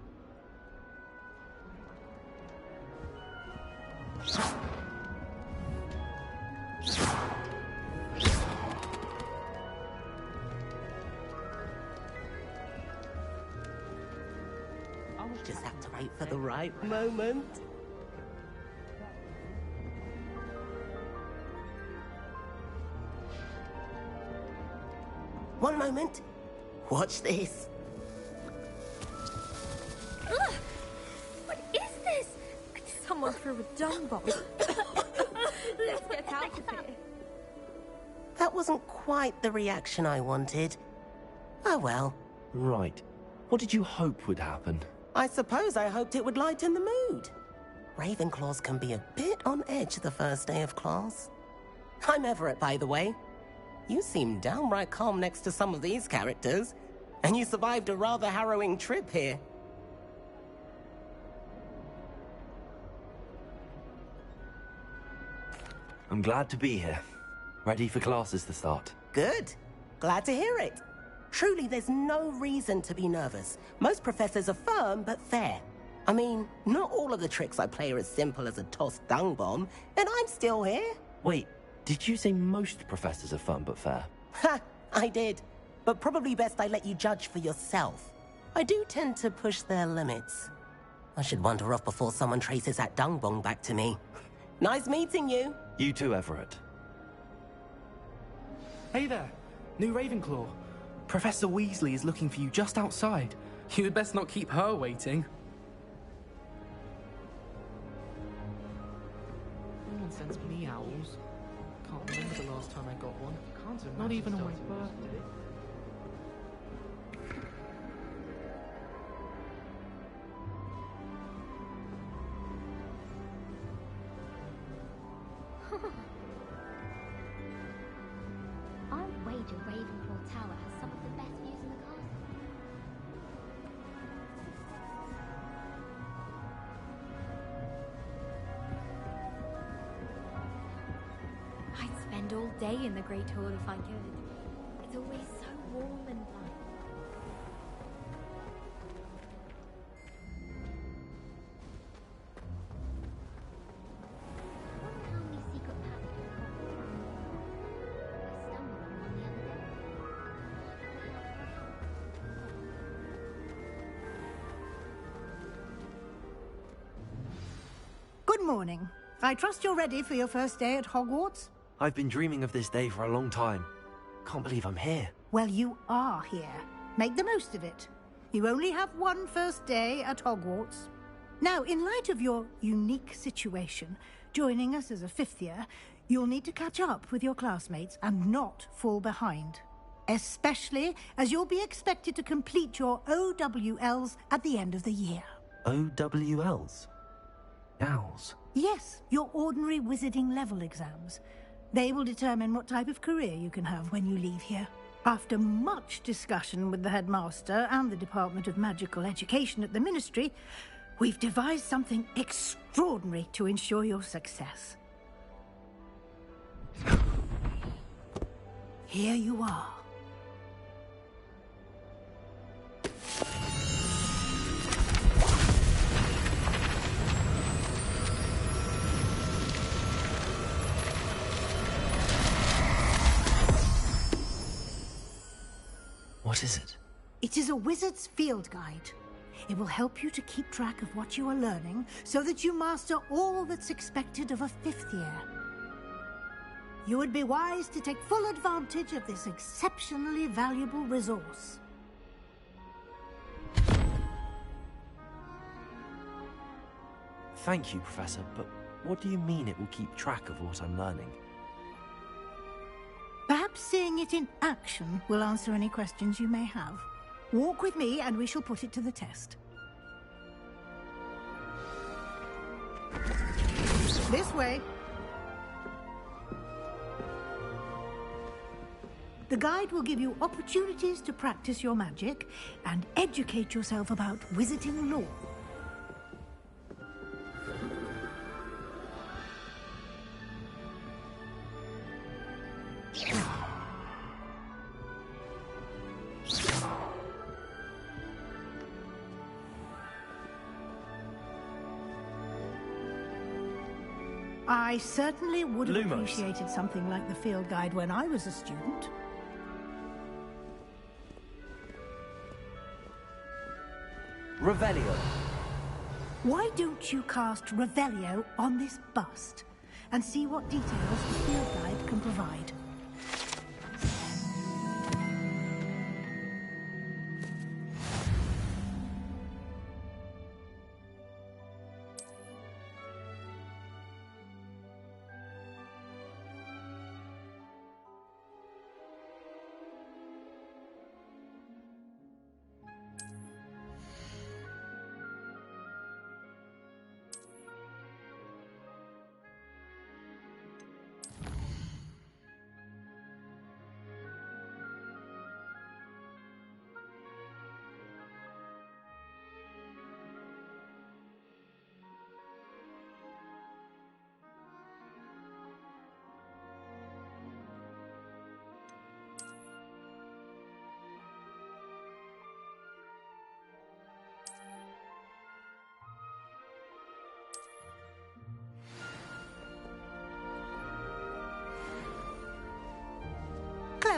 Just have to wait for the right moment. One moment. Watch this. Ugh! What is this? Someone threw a dung bomb. Let's get out of here. That wasn't quite the reaction I wanted. Oh well. Right. What did you hope would happen? I suppose I hoped it would lighten the mood. Ravenclaws can be a bit on edge the first day of class. I'm Everett, by the way. You seem downright calm next to some of these characters, and you survived a rather harrowing trip here. I'm glad to be here. Ready for classes to start. Good. Glad to hear it. Truly, there's no reason to be nervous. Most professors are firm but fair. I mean, not all of the tricks I play are as simple as a tossed dung bomb, and I'm still here. Wait, did you say most professors are fun but fair? Ha! I did. But probably best I let you judge for yourself. I do tend to push their limits. I should wander off before someone traces that dung bomb back to me. Nice meeting you. You too, Everett. Hey there, new Ravenclaw. Professor Weasley is looking for you just outside. You'd best not keep her waiting. No one sends me owls. Can't remember the last time I got one. Not even on my birthday. I'd wager Ravenclaw Tower has some of the best views in the castle. I'd spend all day in the Great Hall if I could. It's always so warm and fun. I wonder how many secret paths to Hogwarts are. I stumbled on one the other day. Good morning. I trust you're ready for your first day at Hogwarts? I've been dreaming of this day for a long time. Can't believe I'm here. Well, you are here. Make the most of it. You only have one first day at Hogwarts. Now, in light of your unique situation, joining us as a fifth year, you'll need to catch up with your classmates and not fall behind. Especially as you'll be expected to complete your OWLs at the end of the year. OWLs? Owls? Yes, your ordinary wizarding level exams. They will determine what type of career you can have when you leave here. After much discussion with the headmaster and the Department of Magical Education at the Ministry, we've devised something extraordinary to ensure your success. Here you are. What is it? It is a wizard's field guide. It will help you to keep track of what you are learning so that you master all that's expected of a fifth year. You would be wise to take full advantage of this exceptionally valuable resource. Thank you, Professor, but what do you mean it will keep track of what I'm learning? Perhaps seeing it in action will answer any questions you may have. Walk with me and we shall put it to the test. This way. The guide will give you opportunities to practice your magic and educate yourself about wizarding lore. I certainly would have appreciated something like the field guide when I was a student. Revelio. Why don't you cast Revelio on this bust and see what details the field guide can provide?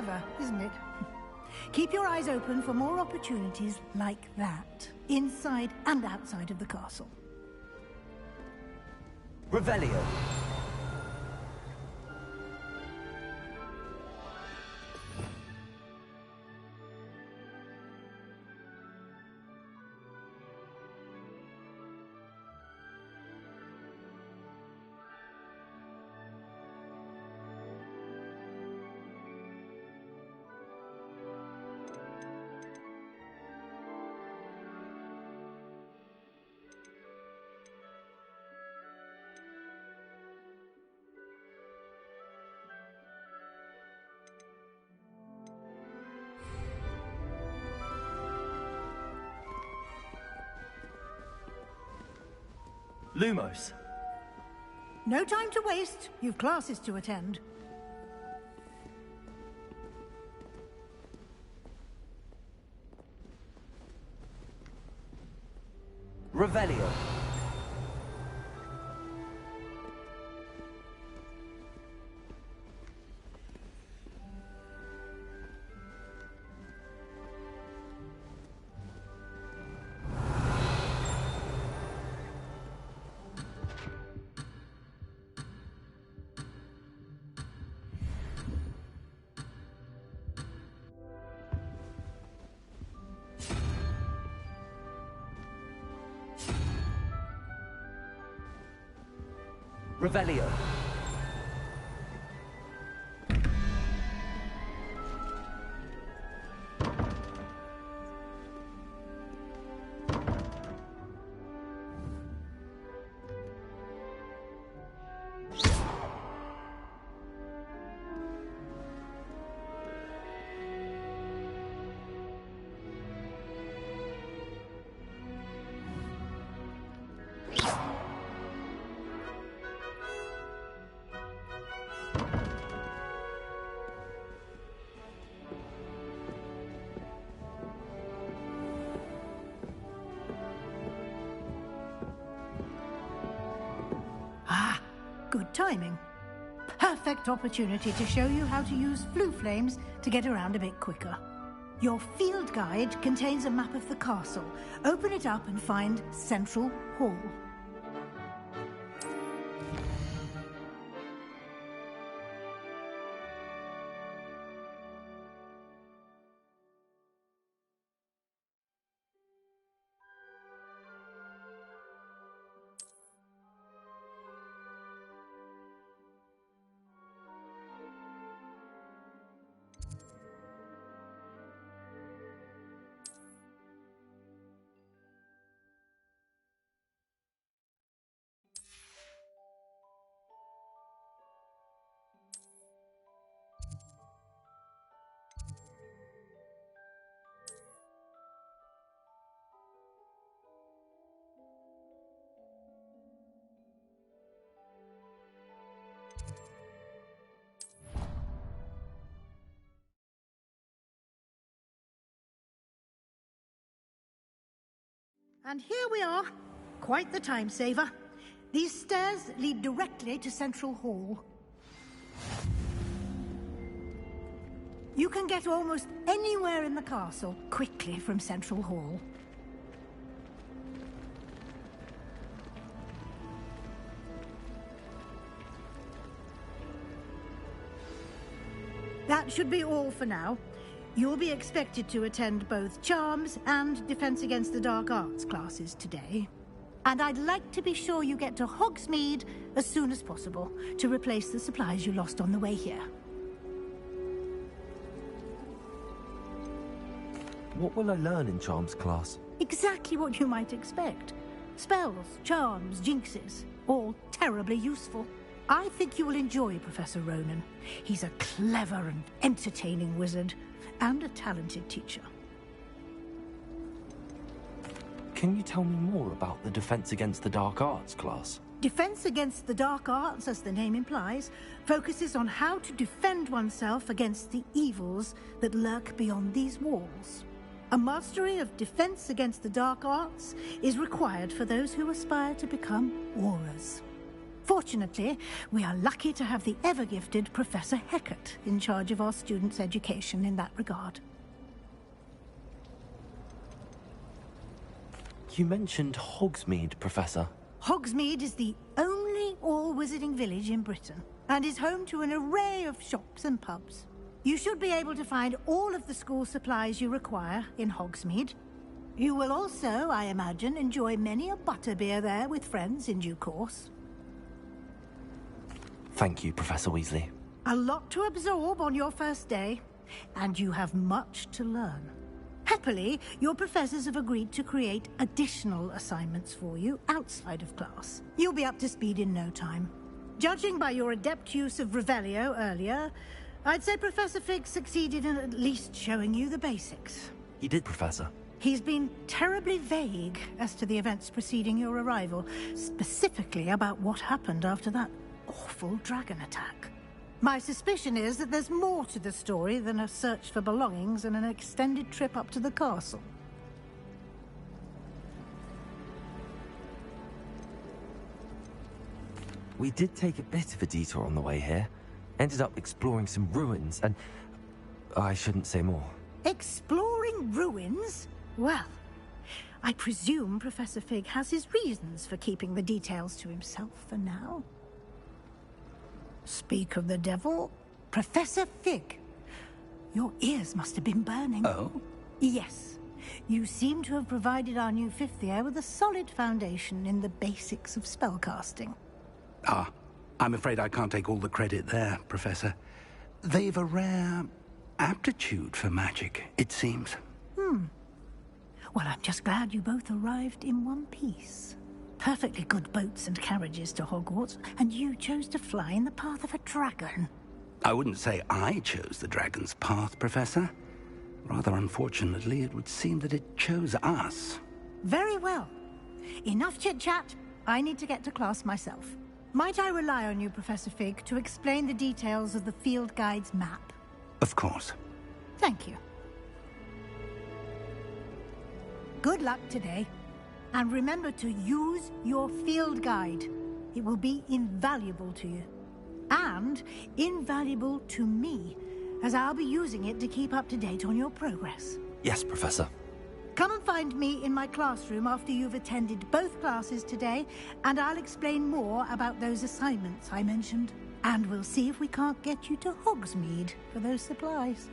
Clever, isn't it? Keep your eyes open for more opportunities like that, inside and outside of the castle. Revelio. Lumos. No time to waste. You've classes to attend. Revelio. Revelio. Good timing. Perfect opportunity to show you how to use flue flames to get around a bit quicker. Your field guide contains a map of the castle. Open it up and find Central Hall. And here we are. Quite the time saver. These stairs lead directly to Central Hall. You can get almost anywhere in the castle quickly from Central Hall. That should be all for now. You'll be expected to attend both Charms and Defense Against the Dark Arts classes today. And I'd like to be sure you get to Hogsmeade as soon as possible to replace the supplies you lost on the way here. What will I learn in Charms class? Exactly what you might expect. Spells, charms, jinxes, all terribly useful. I think you will enjoy Professor Ronan. He's a clever and entertaining wizard, and a talented teacher. Can you tell me more about the Defense Against the Dark Arts class? Defense Against the Dark Arts, as the name implies, focuses on how to defend oneself against the evils that lurk beyond these walls. A mastery of Defense Against the Dark Arts is required for those who aspire to become Aurors. Fortunately, we are lucky to have the ever-gifted Professor Heckert in charge of our students' education in that regard. You mentioned Hogsmeade, Professor. Hogsmeade is the only all-wizarding village in Britain, and is home to an array of shops and pubs. You should be able to find all of the school supplies you require in Hogsmeade. You will also, I imagine, enjoy many a butterbeer there with friends in due course. Thank you, Professor Weasley. A lot to absorb on your first day, and you have much to learn. Happily, your professors have agreed to create additional assignments for you outside of class. You'll be up to speed in no time. Judging by your adept use of Revelio earlier, I'd say Professor Fig succeeded in at least showing you the basics. He did, Professor. He's been terribly vague as to the events preceding your arrival, specifically about what happened after that awful dragon attack. My suspicion is that there's more to the story than a search for belongings and an extended trip up to the castle. We did take a bit of a detour on the way here. Ended up exploring some ruins and... I shouldn't say more. Exploring ruins? Well, I presume Professor Fig has his reasons for keeping the details to himself for now. Speak of the devil, Professor Fig. Your ears must have been burning. Oh? Yes. You seem to have provided our new fifth year with a solid foundation in the basics of spellcasting. Ah, I'm afraid I can't take all the credit there, Professor. They've a rare aptitude for magic, it seems. Well, I'm just glad you both arrived in one piece. Perfectly good boats and carriages to Hogwarts, and you chose to fly in the path of a dragon. I wouldn't say I chose the dragon's path, Professor. Rather unfortunately, it would seem that it chose us. Very well. Enough chit-chat. I need to get to class myself. Might I rely on you, Professor Fig, to explain the details of the field guide's map? Of course. Thank you. Good luck today. And remember to use your field guide. It will be invaluable to you. And invaluable to me, as I'll be using it to keep up to date on your progress. Yes, Professor. Come and find me in my classroom after you've attended both classes today, and I'll explain more about those assignments I mentioned. And we'll see if we can't get you to Hogsmeade for those supplies.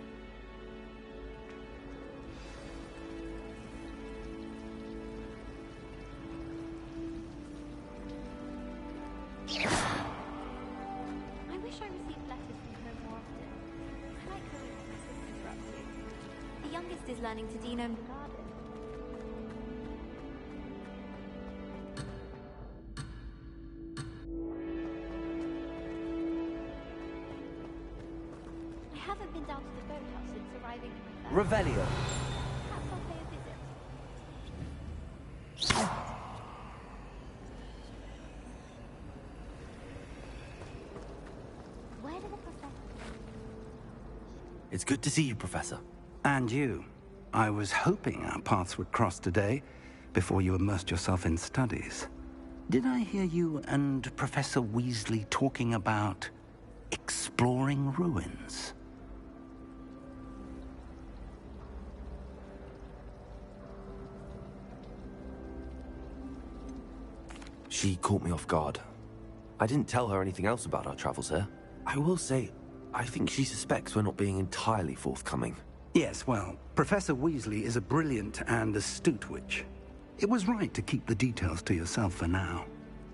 I wish I received letters from her more often. I like knowing what my sisters are up to. The youngest is learning to denome the garden. I haven't been down to the boathouse since arriving in the Revelio. Perhaps I'll pay a visit. Where did the professor... It's good to see you, Professor. And you. I was hoping our paths would cross today, before you immersed yourself in studies. Did I hear you and Professor Weasley talking about exploring ruins? She caught me off guard. I didn't tell her anything else about our travels here. I will say, I think she suspects we're not being entirely forthcoming. Yes, well, Professor Weasley is a brilliant and astute witch. It was right to keep the details to yourself for now.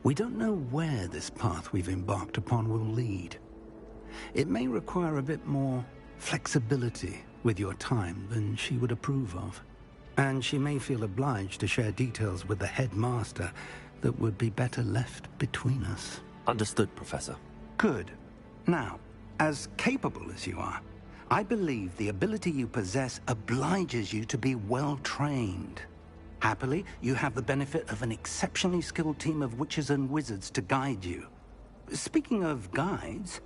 We don't know where this path we've embarked upon will lead. It may require a bit more flexibility with your time than she would approve of. And she may feel obliged to share details with the headmaster that would be better left between us. Understood, Professor. Good. Now, as capable as you are, I believe the ability you possess obliges you to be well-trained. Happily, you have the benefit of an exceptionally skilled team of witches and wizards to guide you. Speaking of guides,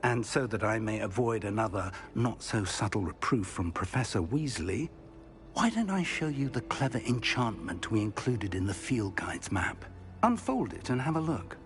and so that I may avoid another not-so-subtle reproof from Professor Weasley, why don't I show you the clever enchantment we included in the field guide's map? Unfold it and have a look.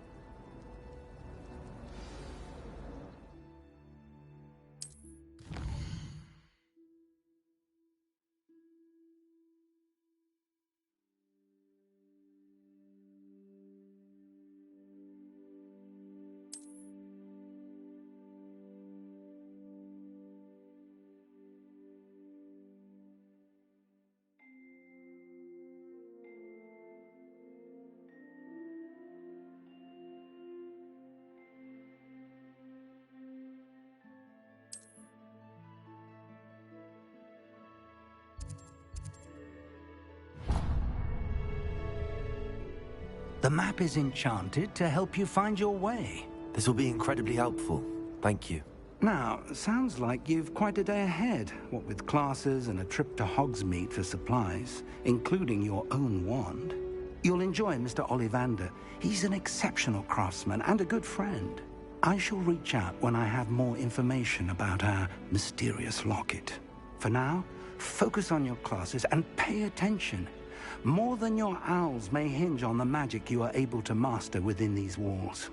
The map is enchanted to help you find your way. This will be incredibly helpful. Thank you. Now, sounds like you've quite a day ahead, what with classes and a trip to Hogsmeade for supplies, including your own wand. You'll enjoy Mr. Ollivander. He's an exceptional craftsman and a good friend. I shall reach out when I have more information about our mysterious locket. For now, focus on your classes and pay attention. More than your owls may hinge on the magic you are able to master within these walls.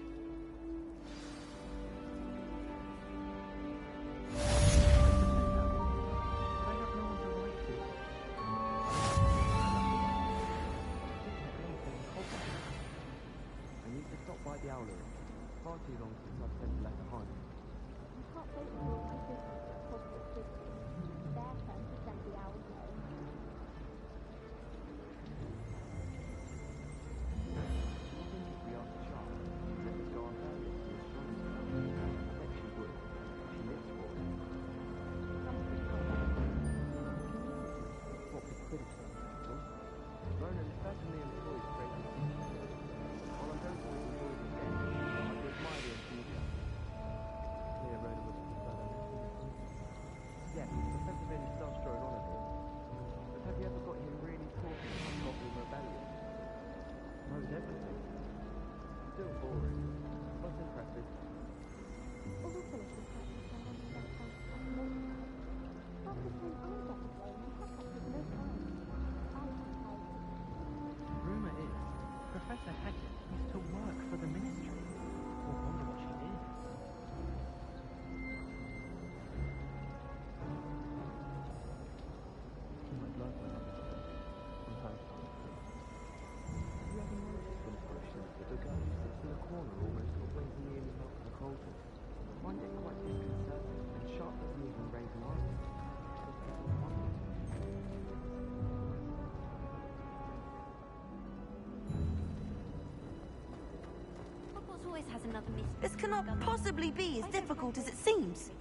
This cannot possibly be as difficult as it seems.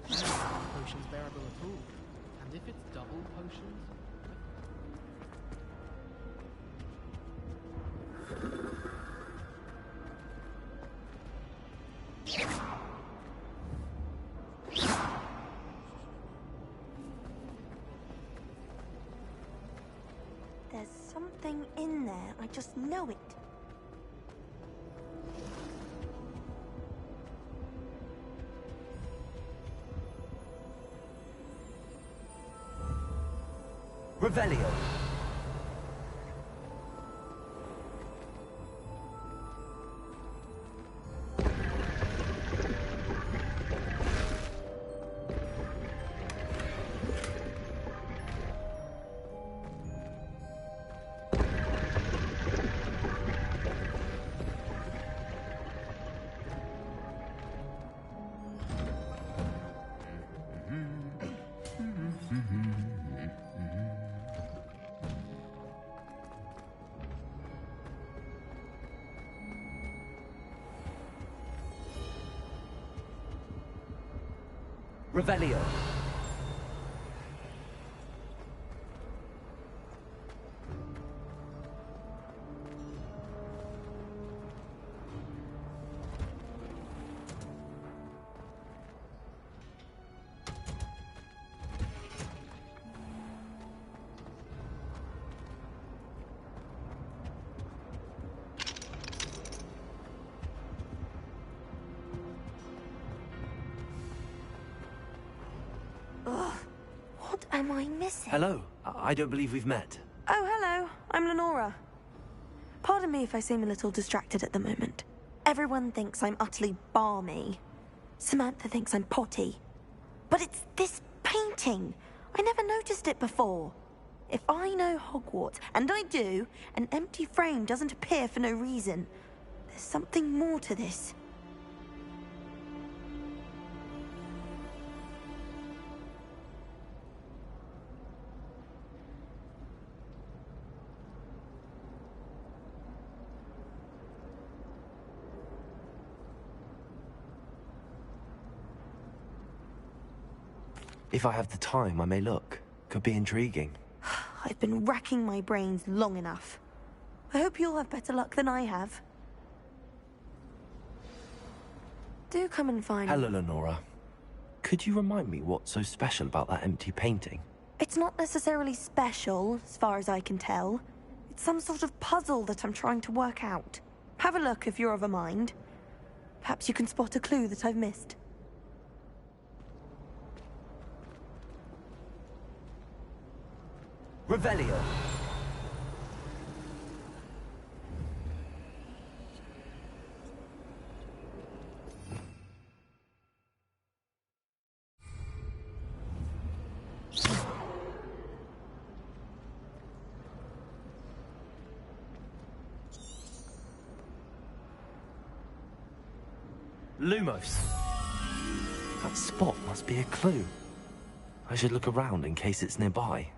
Potions bearable at all. And if it's double potions? There's something in there. I just know it. Revelio. Revelio. What am I missing? Hello. I don't believe we've met. Oh, hello. I'm Lenora. Pardon me if I seem a little distracted at the moment. Everyone thinks I'm utterly balmy. Samantha thinks I'm potty. But it's this painting. I never noticed it before. If I know Hogwarts, and I do, an empty frame doesn't appear for no reason. There's something more to this. If I have the time, I may look. Could be intriguing. I've been racking my brains long enough. I hope you'll have better luck than I have. Do come and find me. Hello, Lenora. Could you remind me what's so special about that empty painting? It's not necessarily special, as far as I can tell. It's some sort of puzzle that I'm trying to work out. Have a look if you're of a mind. Perhaps you can spot a clue that I've missed. Revelio. Lumos. That spot must be a clue. I should look around in case it's nearby.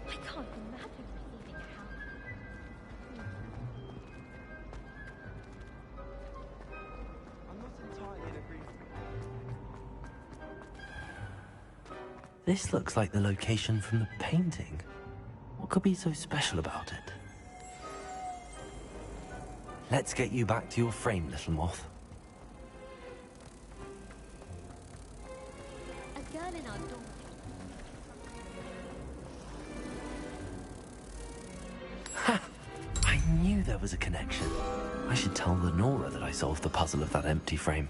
I can't imagine receiving a help. I'm not entirely in agreement. This looks like the location from the painting. What could be so special about it? Let's get you back to your frame, little moth. A girl in our dorm. I knew there was a connection. I should tell Lenora that I solved the puzzle of that empty frame.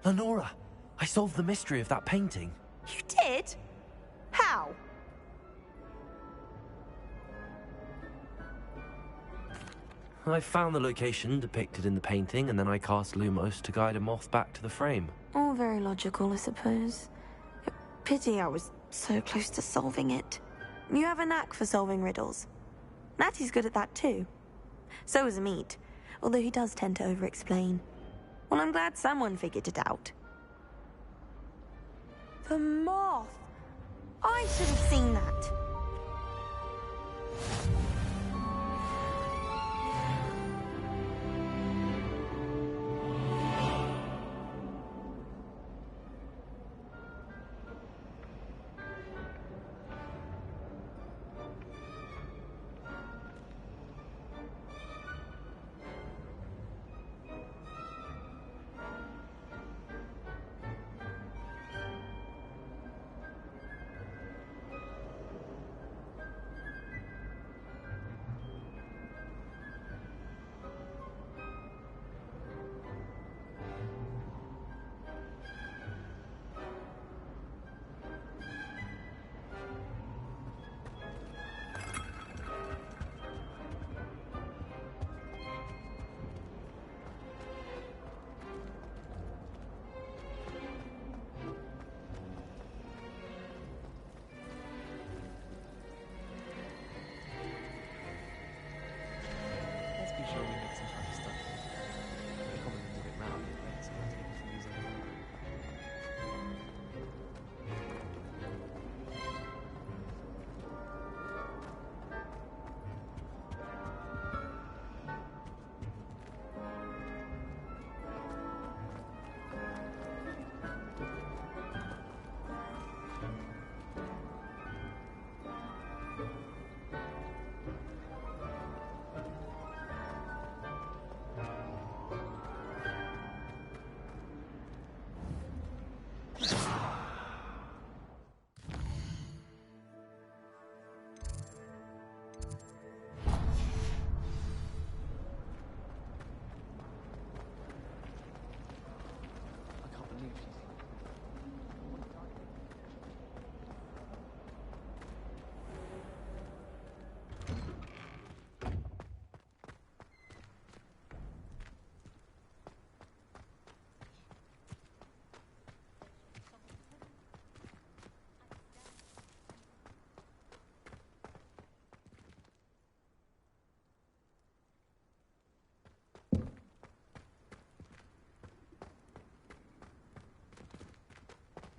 Lenora, I solved the mystery of that painting. You did? How? I found the location depicted in the painting, and then I cast Lumos to guide a moth back to the frame. All very logical, I suppose. Pity I was so close to solving it. You have a knack for solving riddles. Natty's good at that too. So is Amit, although he does tend to over-explain. Well, I'm glad someone figured it out. The moth! I should have seen that.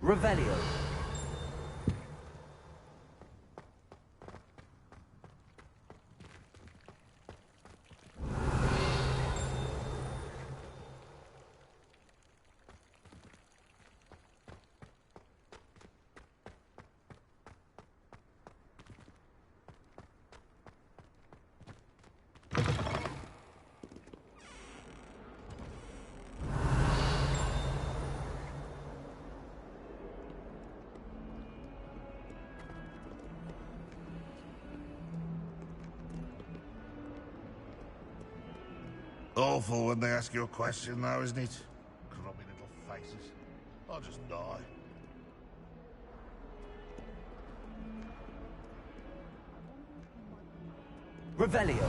Revelio. Awful when they ask you a question, though, isn't it? Grubby little faces. I'll just die. Revelio.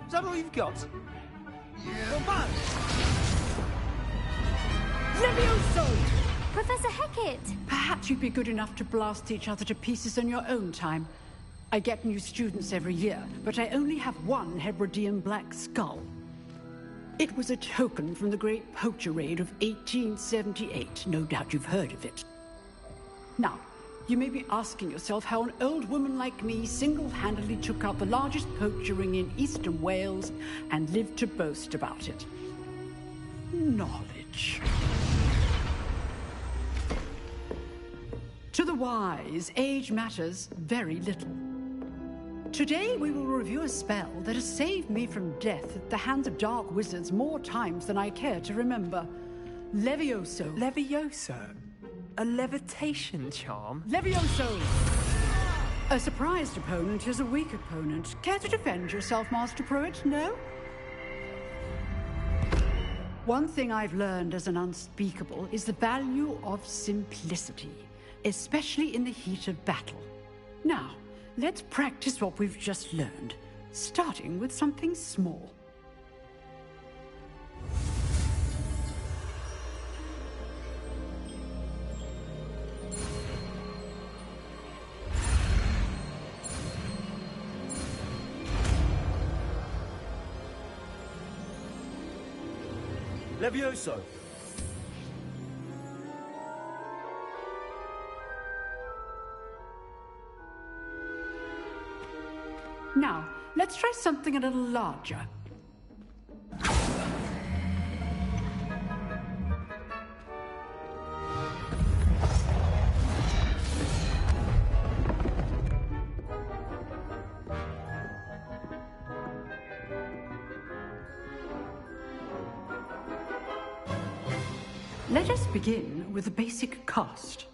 Is that all you've got? Yeah. Levioso! Professor Hecat! Perhaps you'd be good enough to blast each other to pieces on your own time. I get new students every year, but I only have one Hebridean black skull. It was a token from the Great Poacher Raid of 1878. No doubt you've heard of it. Now, you may be asking yourself how an old woman like me single-handedly took out the largest poacher ring in eastern Wales and lived to boast about it. Knowledge. To the wise, age matters very little. Today we will review a spell that has saved me from death at the hands of dark wizards more times than I care to remember. Levioso. Levioso? A levitation charm? Levioso! A surprised opponent is a weak opponent. Care to defend yourself, Master Pruitt? No? One thing I've learned as an unspeakable is the value of simplicity, especially in the heat of battle. Now, let's practice what we've just learned, starting with something small. Levioso. Now, let's try something a little larger. Let us begin with the basic cast.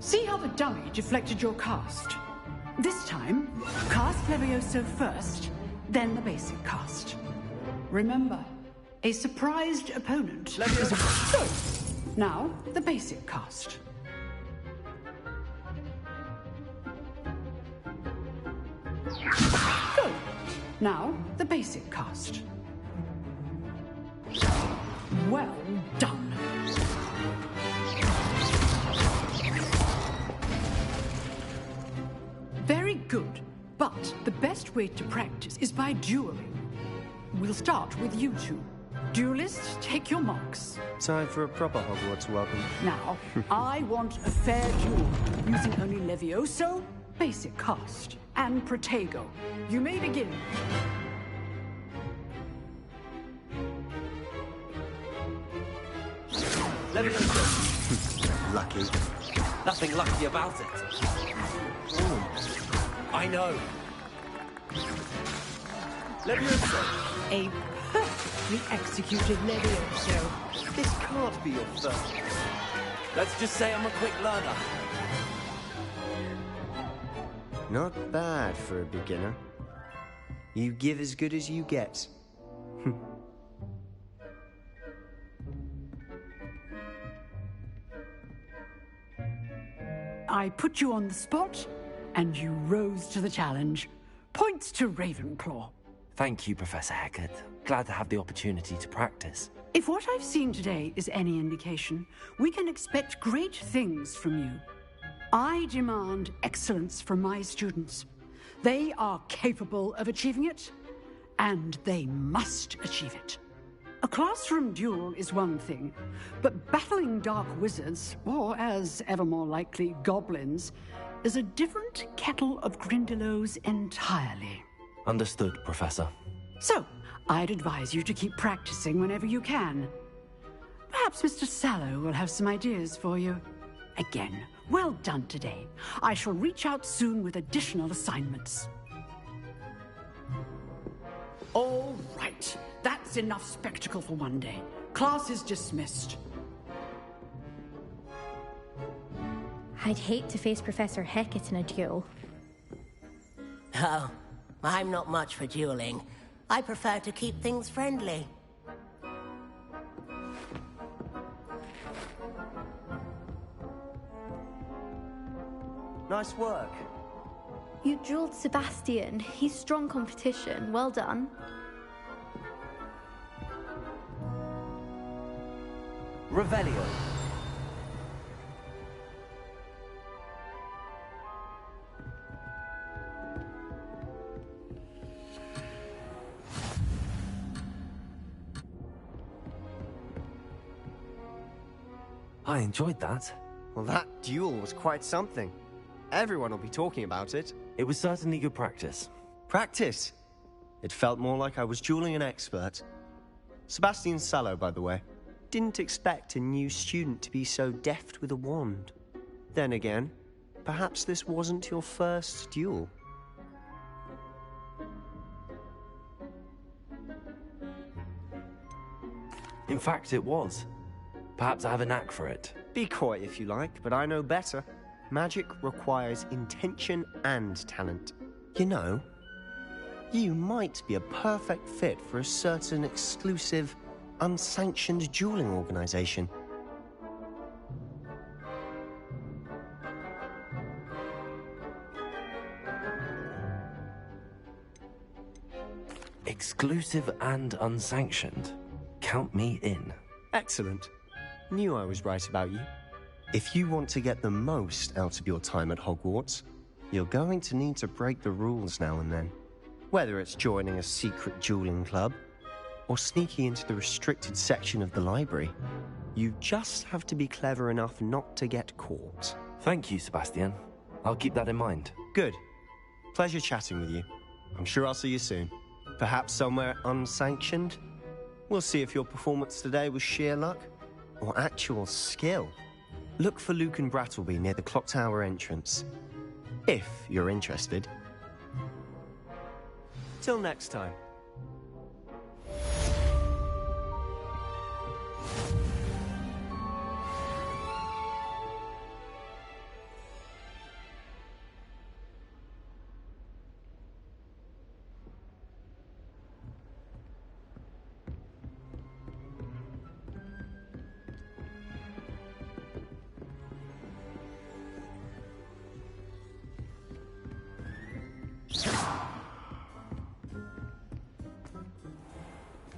See how the dummy deflected your cast? This time, cast Levioso first, then the basic cast. Remember, a surprised opponent is a... So, now, the basic cast. Good. Now, the basic cast. Well done. Very good. But the best way to practice is by dueling. We'll start with you two. Duelists, take your marks. Time for a proper Hogwarts welcome. Now, I want a fair duel, using only Levioso, basic cast, and Protego. You may begin. Levioso. Lucky. Nothing lucky about it. Ooh. I know. Levioso. A perfectly executed Levioso. This can't be your first. Let's just say I'm a quick learner. Not bad for a beginner. You give as good as you get. I put you on the spot, and you rose to the challenge. Points to Ravenclaw. Thank you, Professor Hecat. Glad to have the opportunity to practice. If what I've seen today is any indication, we can expect great things from you. I demand excellence from my students. They are capable of achieving it, and they must achieve it. A classroom duel is one thing, but battling dark wizards, or as ever more likely, goblins, is a different kettle of Grindylows entirely. Understood, Professor. So, I'd advise you to keep practicing whenever you can. Perhaps Mr. Sallow will have some ideas for you. Again, well done today. I shall reach out soon with additional assignments. All right. That's enough spectacle for one day. Class is dismissed. I'd hate to face Professor Hecat in a duel. Oh, I'm not much for dueling. I prefer to keep things friendly. Nice work. You dueled Sebastian. He's strong competition. Well done. Revelio. I enjoyed that. Well, that duel was quite something. Everyone will be talking about it. It was certainly good practice. Practice? It felt more like I was dueling an expert. Sebastian Sallow, by the way. Didn't expect a new student to be so deft with a wand. Then again, perhaps this wasn't your first duel. In fact, it was. Perhaps I have a knack for it. Be coy if you like, but I know better. Magic requires intention and talent. You know, you might be a perfect fit for a certain exclusive, unsanctioned dueling organization. Exclusive and unsanctioned. Count me in. Excellent. Knew I was right about you. If you want to get the most out of your time at Hogwarts, you're going to need to break the rules now and then. Whether it's joining a secret dueling club, or sneaking into the restricted section of the library, you just have to be clever enough not to get caught. Thank you, Sebastian. I'll keep that in mind. Good. Pleasure chatting with you. I'm sure I'll see you soon. Perhaps somewhere unsanctioned? We'll see if your performance today was sheer luck or actual skill. Look for Luke and Brattleby near the clock tower entrance, if you're interested. Till next time.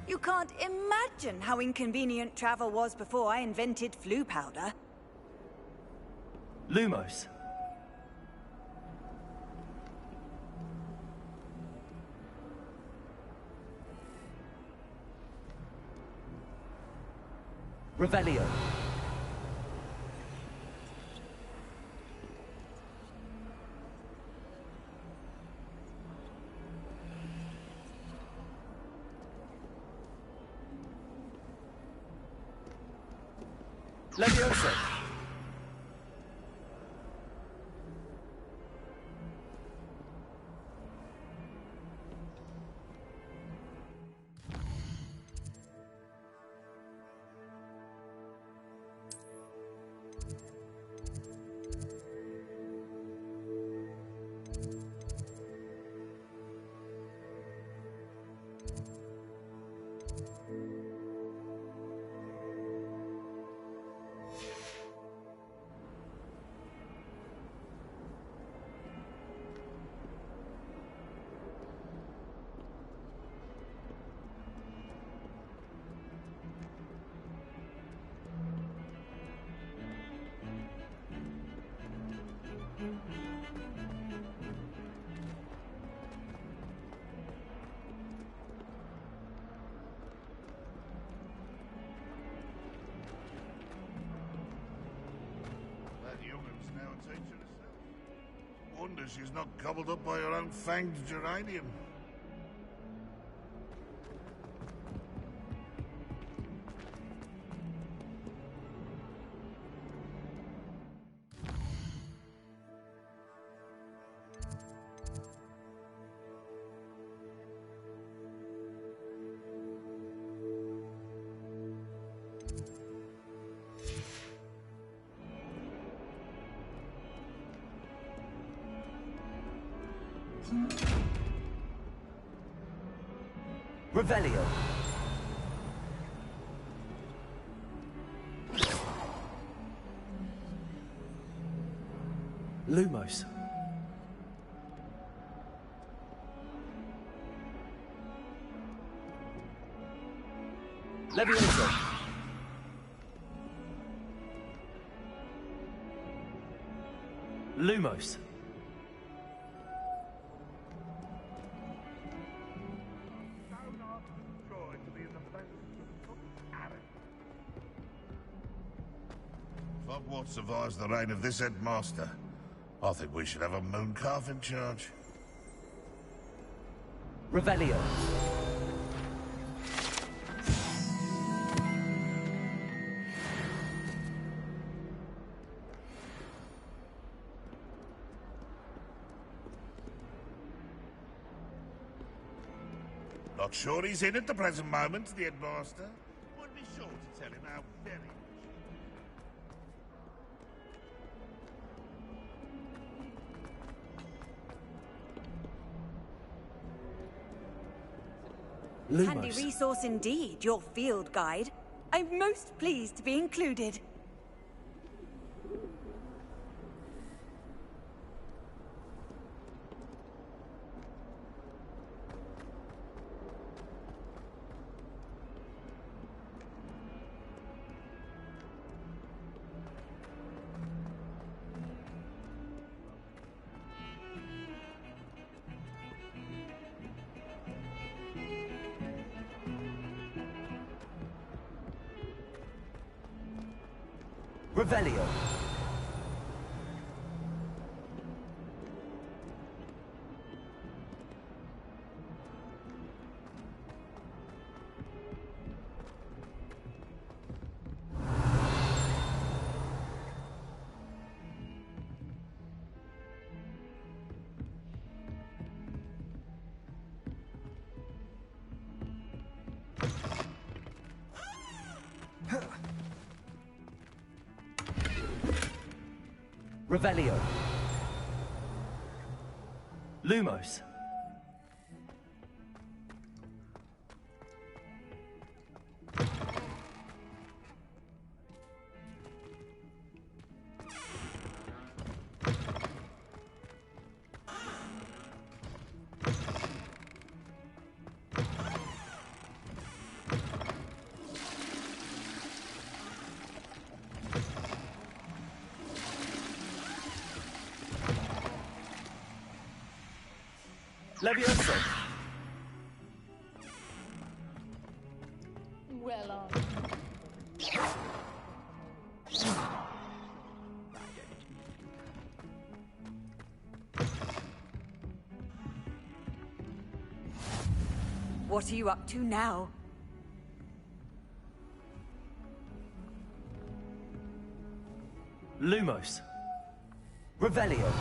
You can't imagine how inconvenient travel was before I invented flu powder. Lumos. Revelio. Levioso. That youngun's now a teacher herself. Wonder she's not gobbled up by her own fanged geranium. Revelio. Lumos. Levioso. Lumos. Hogwarts survives the reign of this headmaster. I think we should have a moon calf in charge. Revelio. Not sure he's in at the present moment, the headmaster. Would be sure to tell him how very... Lumos. Handy resource indeed, your field guide. I'm most pleased to be included. Revelio. Revelio. Lumos. Levioso. Well on. What are you up to now? Lumos. Revelio.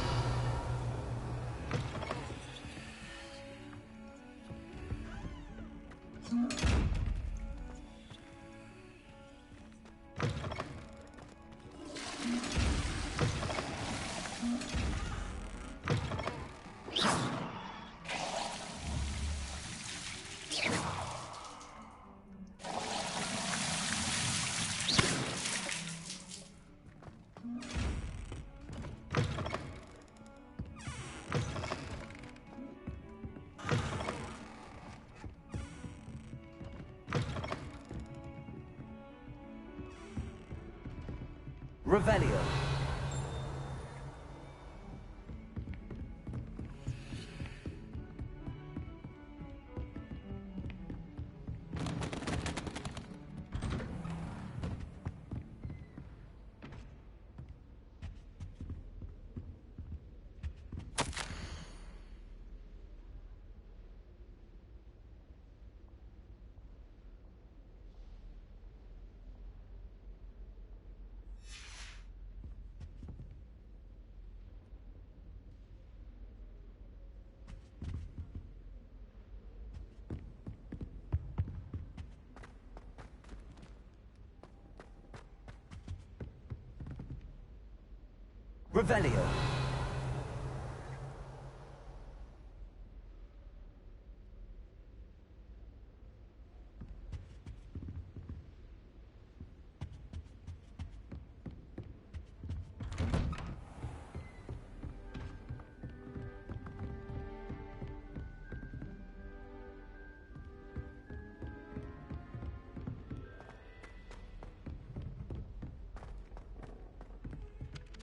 Revelio. Revelio.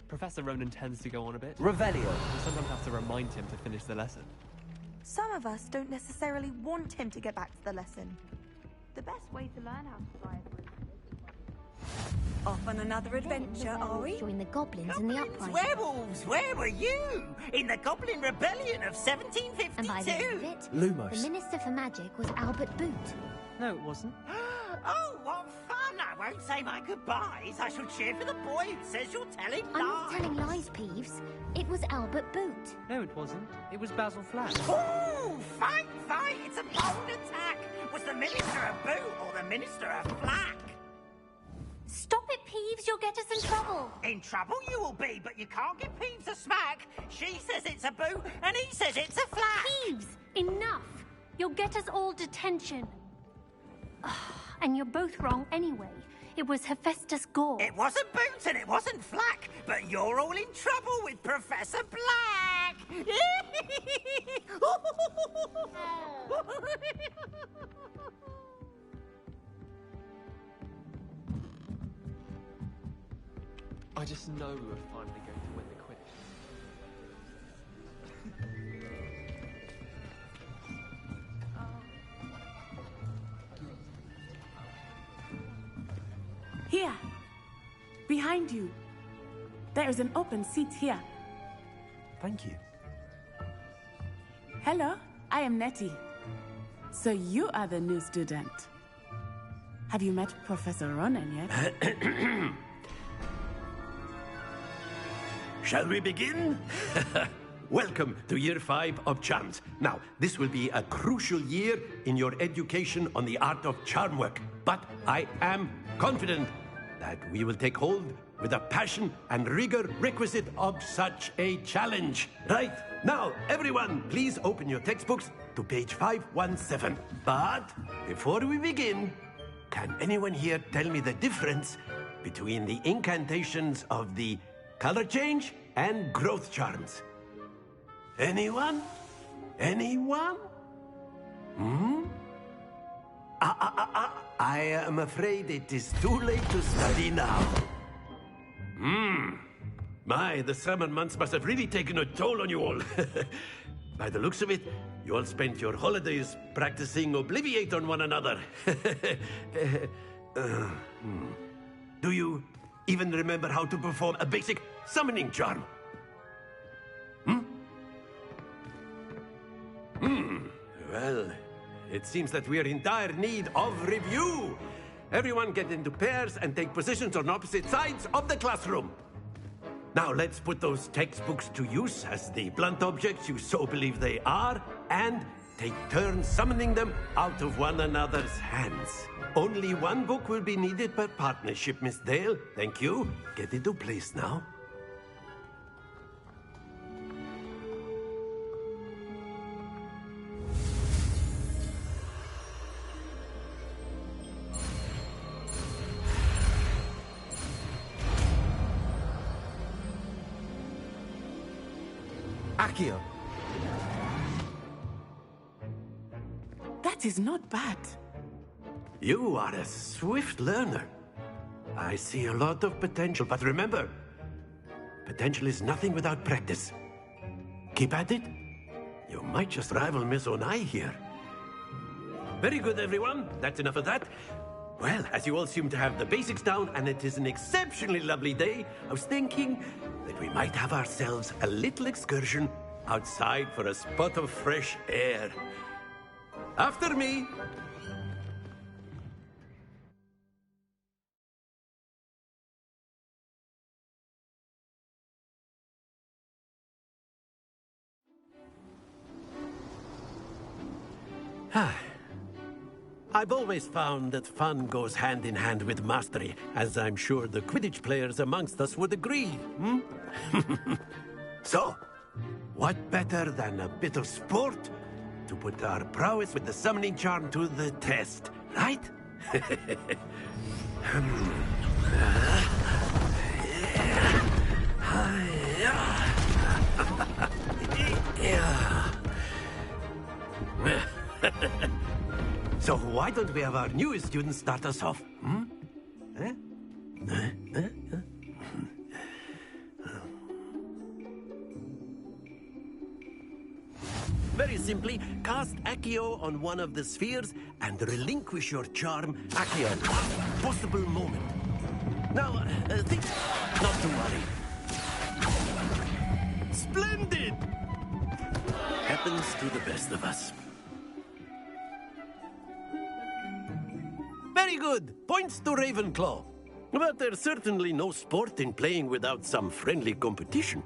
Professor Ronan tends to go on a bit. Revelio. We sometimes have to remind him to finish the lesson. Some of us don't necessarily want him to get back to the lesson. The best way to learn how to fly Off on another adventure, are we? Join the goblins in the uprising. Werewolves, where were you? In the Goblin Rebellion of 1752? And by the end of it, Lumos. the Minister for Magic was Albert Boot. No, it wasn't. Oh, what fun! I won't say my goodbyes. I shall cheer for the boy who says you're telling lies. I'm not telling lies, Peeves. It was Albert Boot. No, it wasn't. It was Basil Flash. Ooh, fight! It's a bold attack! Was the Minister a boot or the Minister a flack? Stop it, Peeves. You'll get us in trouble. In trouble you will be, but you can't give Peeves a smack. She says it's a boot, and he says it's a flack. Peeves, enough. You'll get us all detention. And you're both wrong anyway. It was Hephaestus Gore. It wasn't Boots and it wasn't Flack, but you're all in trouble with Professor Black! I just know we were finally going to win the Quidditch. Here, behind you. There is an open seat here. Thank you. Hello, I am Nettie. So you are the new student. Have you met Professor Ronan yet? Shall we begin? Welcome to Year 5 of Charms. Now, this will be a crucial year in your education on the art of charm work. But I am confident that we will take hold with the passion and rigor requisite of such a challenge. Right, now, everyone, please open your textbooks to page 517. But before we begin, can anyone here tell me the difference between the incantations of the color change and growth charms? Anyone? Anyone? I am afraid it is too late to study now. My, the summer months must have really taken a toll on you all. By the looks of it, you all spent your holidays practicing Obliviate on one another. Do you even remember how to perform a basic summoning charm? Well, it seems that we are in dire need of review. Everyone get into pairs and take positions on opposite sides of the classroom. Now let's put those textbooks to use as the blunt objects you so believe they are, and take turns summoning them out of one another's hands. Only one book will be needed per partnership, Miss Dale. Thank you. Get into place now. Accio. That is not bad. You are a swift learner. I see a lot of potential, but remember, potential is nothing without practice. Keep at it. You might just rival Miss Onai here. Very good, everyone. That's enough of that. Well, as you all seem to have the basics down, and it is an exceptionally lovely day, I was thinking that we might have ourselves a little excursion outside for a spot of fresh air. After me. I've always found that fun goes hand in hand with mastery, as I'm sure the Quidditch players amongst us would agree, So, what better than a bit of sport to put our prowess with the summoning charm to the test, right? So why don't we have our newest student start us off? Very simply, cast Accio on one of the spheres and relinquish your charm, Accio. Possible moment. Now, think... Not to worry. Splendid! Happens to the best of us. Very good. Points to Ravenclaw. But there's certainly no sport in playing without some friendly competition.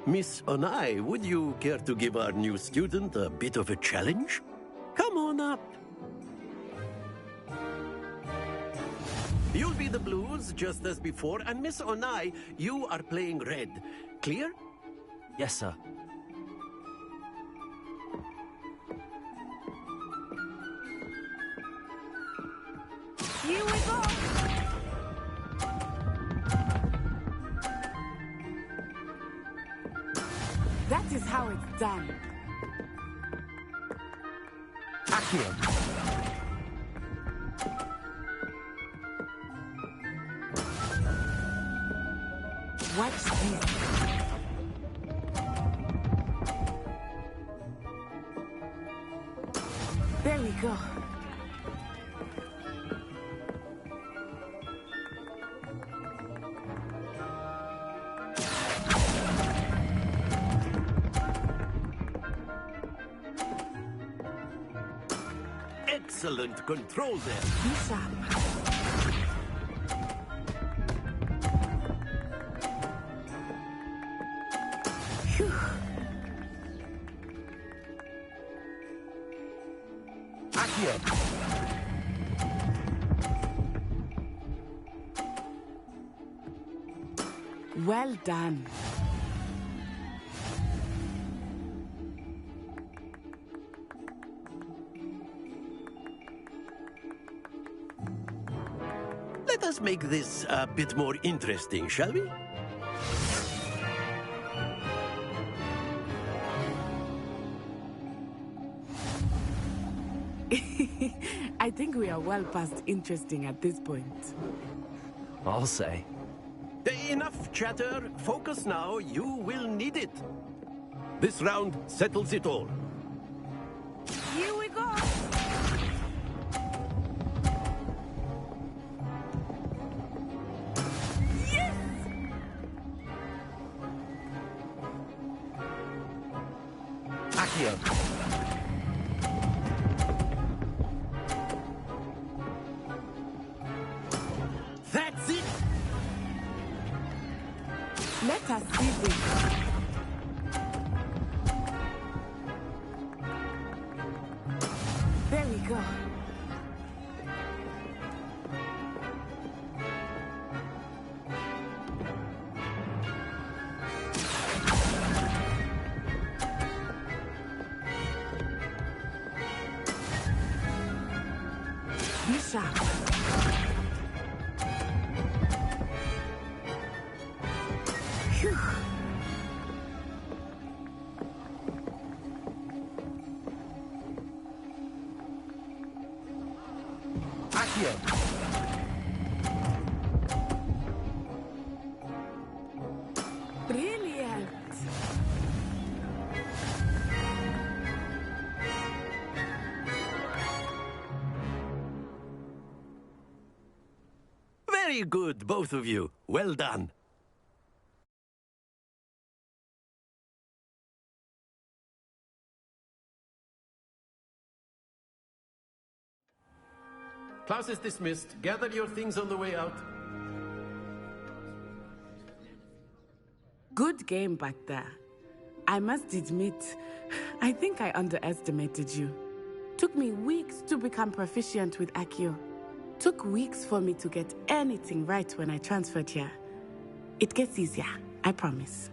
Miss Onai, would you care to give our new student a bit of a challenge? Come on up. You'll be the blues, just as before, and Miss Onai, you are playing red. Clear? Yes, sir. Here we go! That is how it's done. Accio. Watch this. There we go. Excellent control there. Bishop. Accio. Well done. Let us make this a bit more interesting, shall we? I think we are well past interesting at this point. I'll say. Enough chatter. Focus now. You will need it. This round settles it all. Here we go! Yes! Accio. That's it! Let us see this. There we go. Bishop. Phew. Accio. Very good, both of you. Well done. Class is dismissed. Gather your things on the way out. Good game back there. I must admit, I think I underestimated you. Took me weeks to become proficient with Accio. Took weeks for me to get anything right when I transferred here. It gets easier, I promise.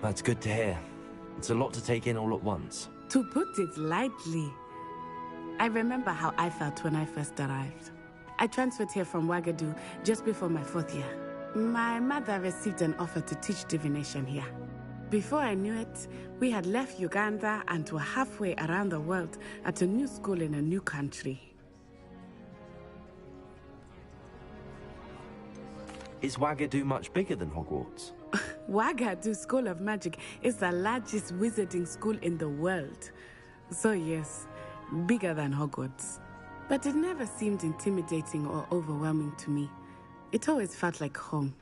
That's good to hear. It's a lot to take in all at once. To put it lightly, I remember how I felt when I first arrived. I transferred here from Ouagadougou just before my 4th year. My mother received an offer to teach divination here. Before I knew it, we had left Uganda and were halfway around the world at a new school in a new country. Is Ouagadougou much bigger than Hogwarts? Ouagadougou School of Magic is the largest wizarding school in the world. So yes, bigger than Hogwarts. But it never seemed intimidating or overwhelming to me. It always felt like home.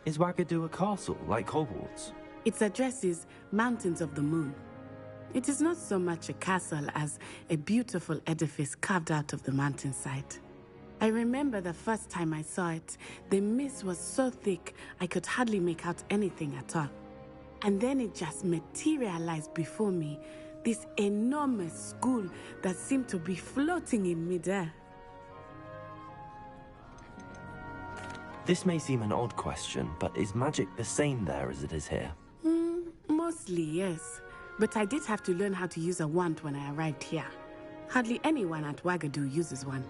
Is Ouagadougou a castle, like Hogwarts? Its address is Mountains of the Moon. It is not so much a castle as a beautiful edifice carved out of the mountainside. I remember the first time I saw it, the mist was so thick I could hardly make out anything at all. And then it just materialized before me, this enormous school that seemed to be floating in midair. This may seem an odd question, but is magic the same there as it is here? Mostly, yes. But I did have to learn how to use a wand when I arrived here. Hardly anyone at Ouagadougou uses one.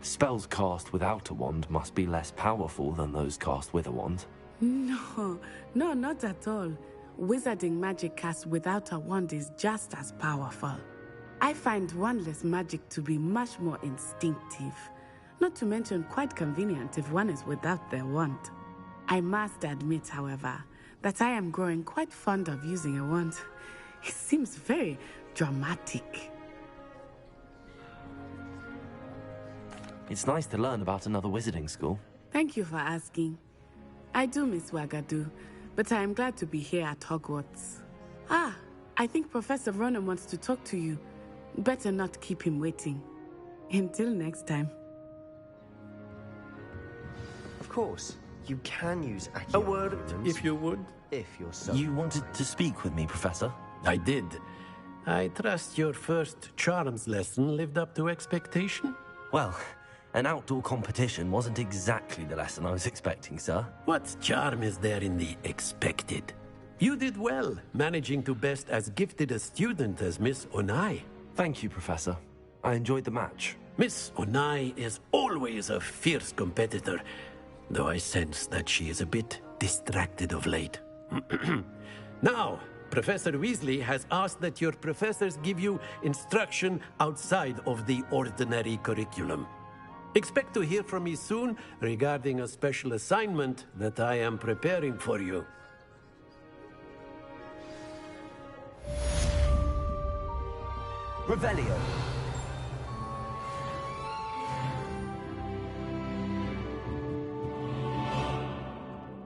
Spells cast without a wand must be less powerful than those cast with a wand. No, not at all. Wizarding magic cast without a wand is just as powerful. I find wandless magic to be much more instinctive. Not to mention quite convenient if one is without their wand. I must admit, however, that I am growing quite fond of using a wand. It seems very dramatic. It's nice to learn about another wizarding school. Thank you for asking. I do miss Ouagadougou, but I am glad to be here at Hogwarts. Ah, I think Professor Ronan wants to talk to you. Better not keep him waiting. Until next time. Of course, you can use Accio. A word, if you would. If you're so... You wanted to speak with me, Professor? I did. I trust your first charms lesson lived up to expectation? Well, an outdoor competition wasn't exactly the lesson I was expecting, sir. What charm is there in the expected? You did well, managing to best as gifted a student as Miss Onai. Thank you, Professor. I enjoyed the match. Miss Onai is always a fierce competitor, though I sense that she is a bit distracted of late. Now, Professor Weasley has asked that your professors give you instruction outside of the ordinary curriculum. Expect to hear from me soon regarding a special assignment that I am preparing for you. Revelio.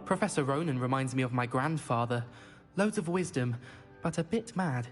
Professor Ronan reminds me of my grandfather. Loads of wisdom, but a bit mad.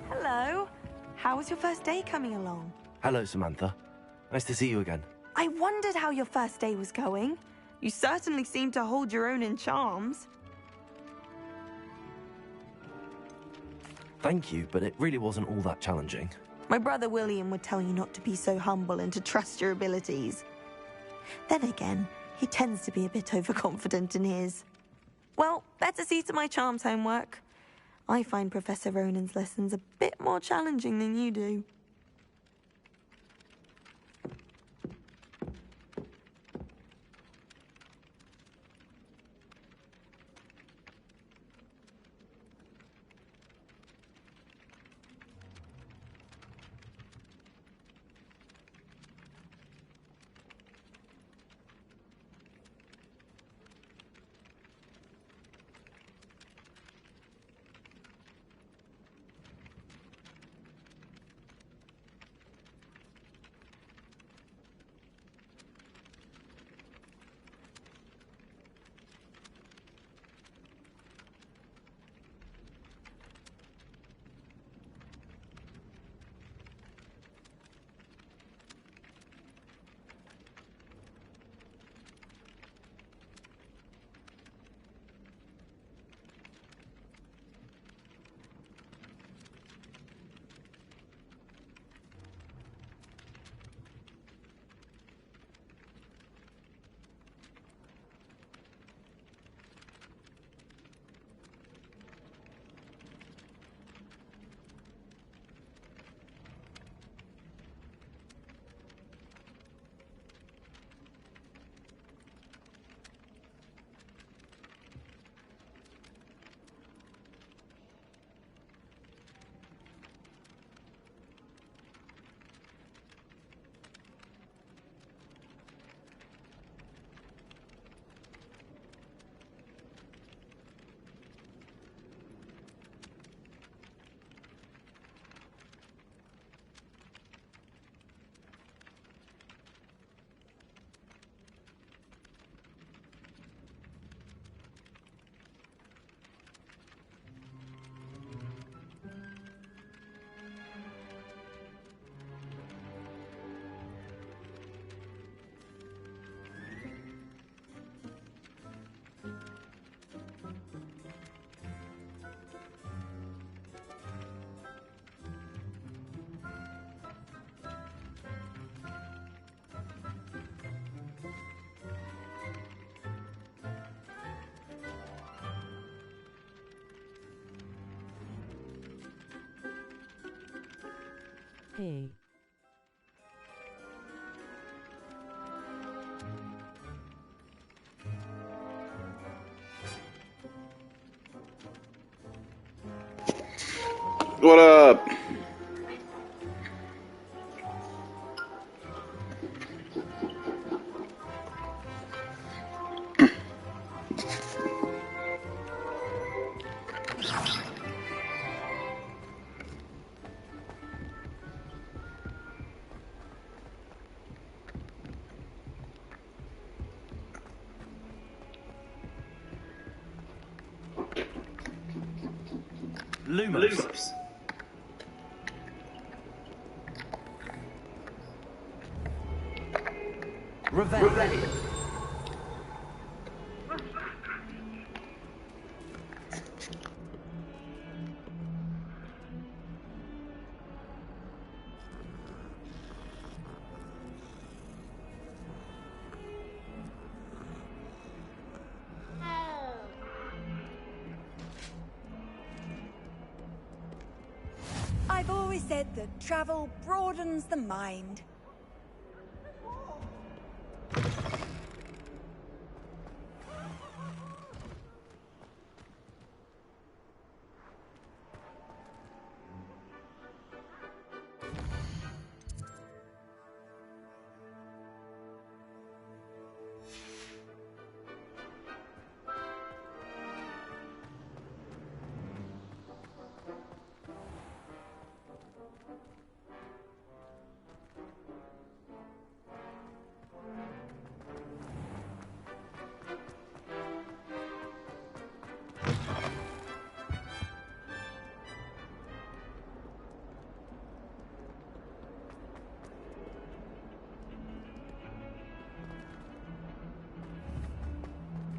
Hello. How was your first day coming along? Hello, Samantha. Nice to see you again. I wondered how your first day was going. You certainly seem to hold your own in charms. Thank you, but it really wasn't all that challenging. My brother William would tell you not to be so humble and to trust your abilities. Then again, he tends to be a bit overconfident in his. Well, better see to my charms homework. I find Professor Ronan's lessons a bit more challenging than you do. Hey. What up? Lumos. Revelio. I've always said that travel broadens the mind.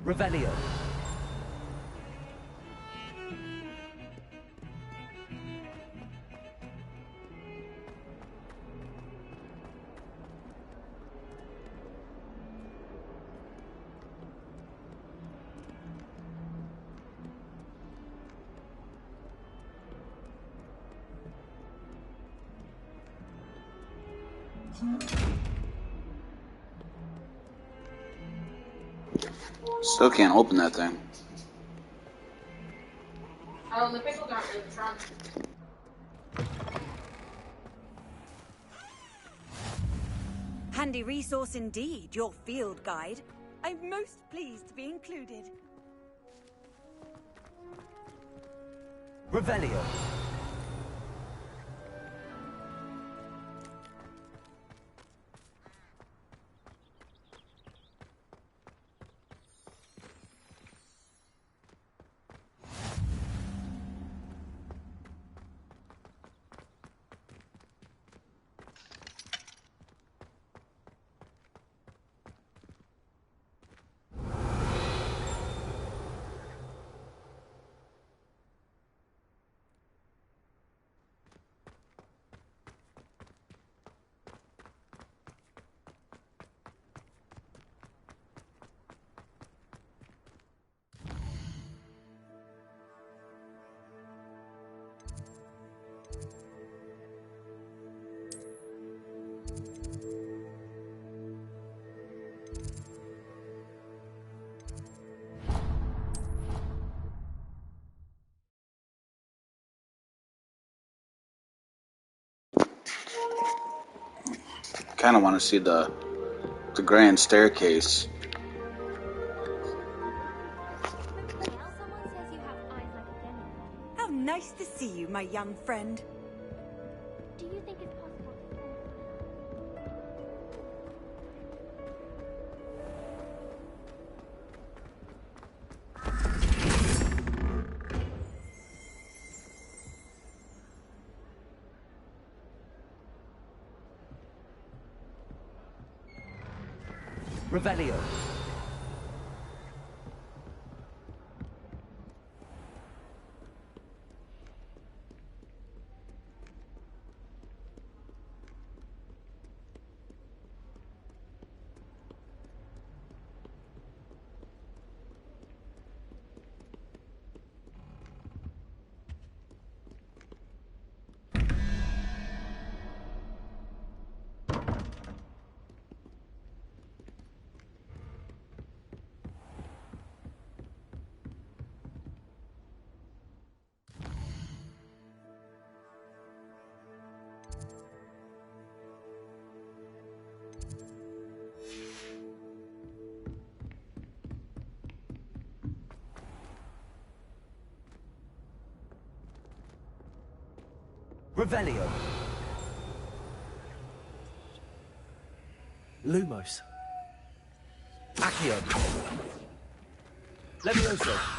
Revelio. Still can't open that thing. Oh, the pickles aren't in the trunk. Handy resource indeed, your field guide. I'm most pleased to be included. Revelio. Kind of want to see the grand staircase. How nice to see you, my young friend. Do you think it's possible to Revelio. Revelio. Lumos. Accio. Levioso.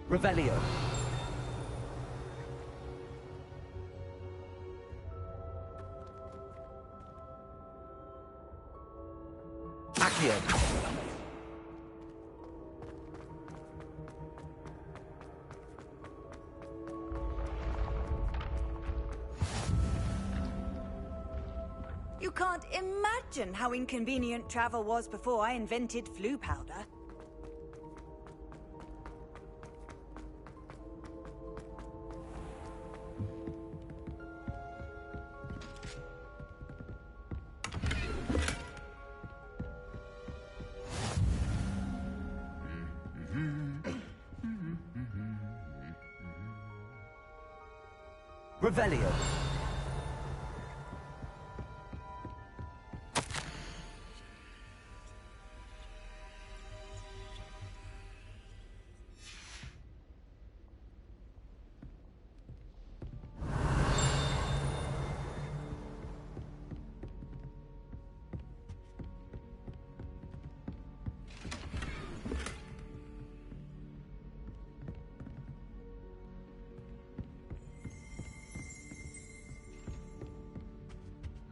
Revelio. Accio. You can't imagine how inconvenient travel was before I invented flu powder. Revelio.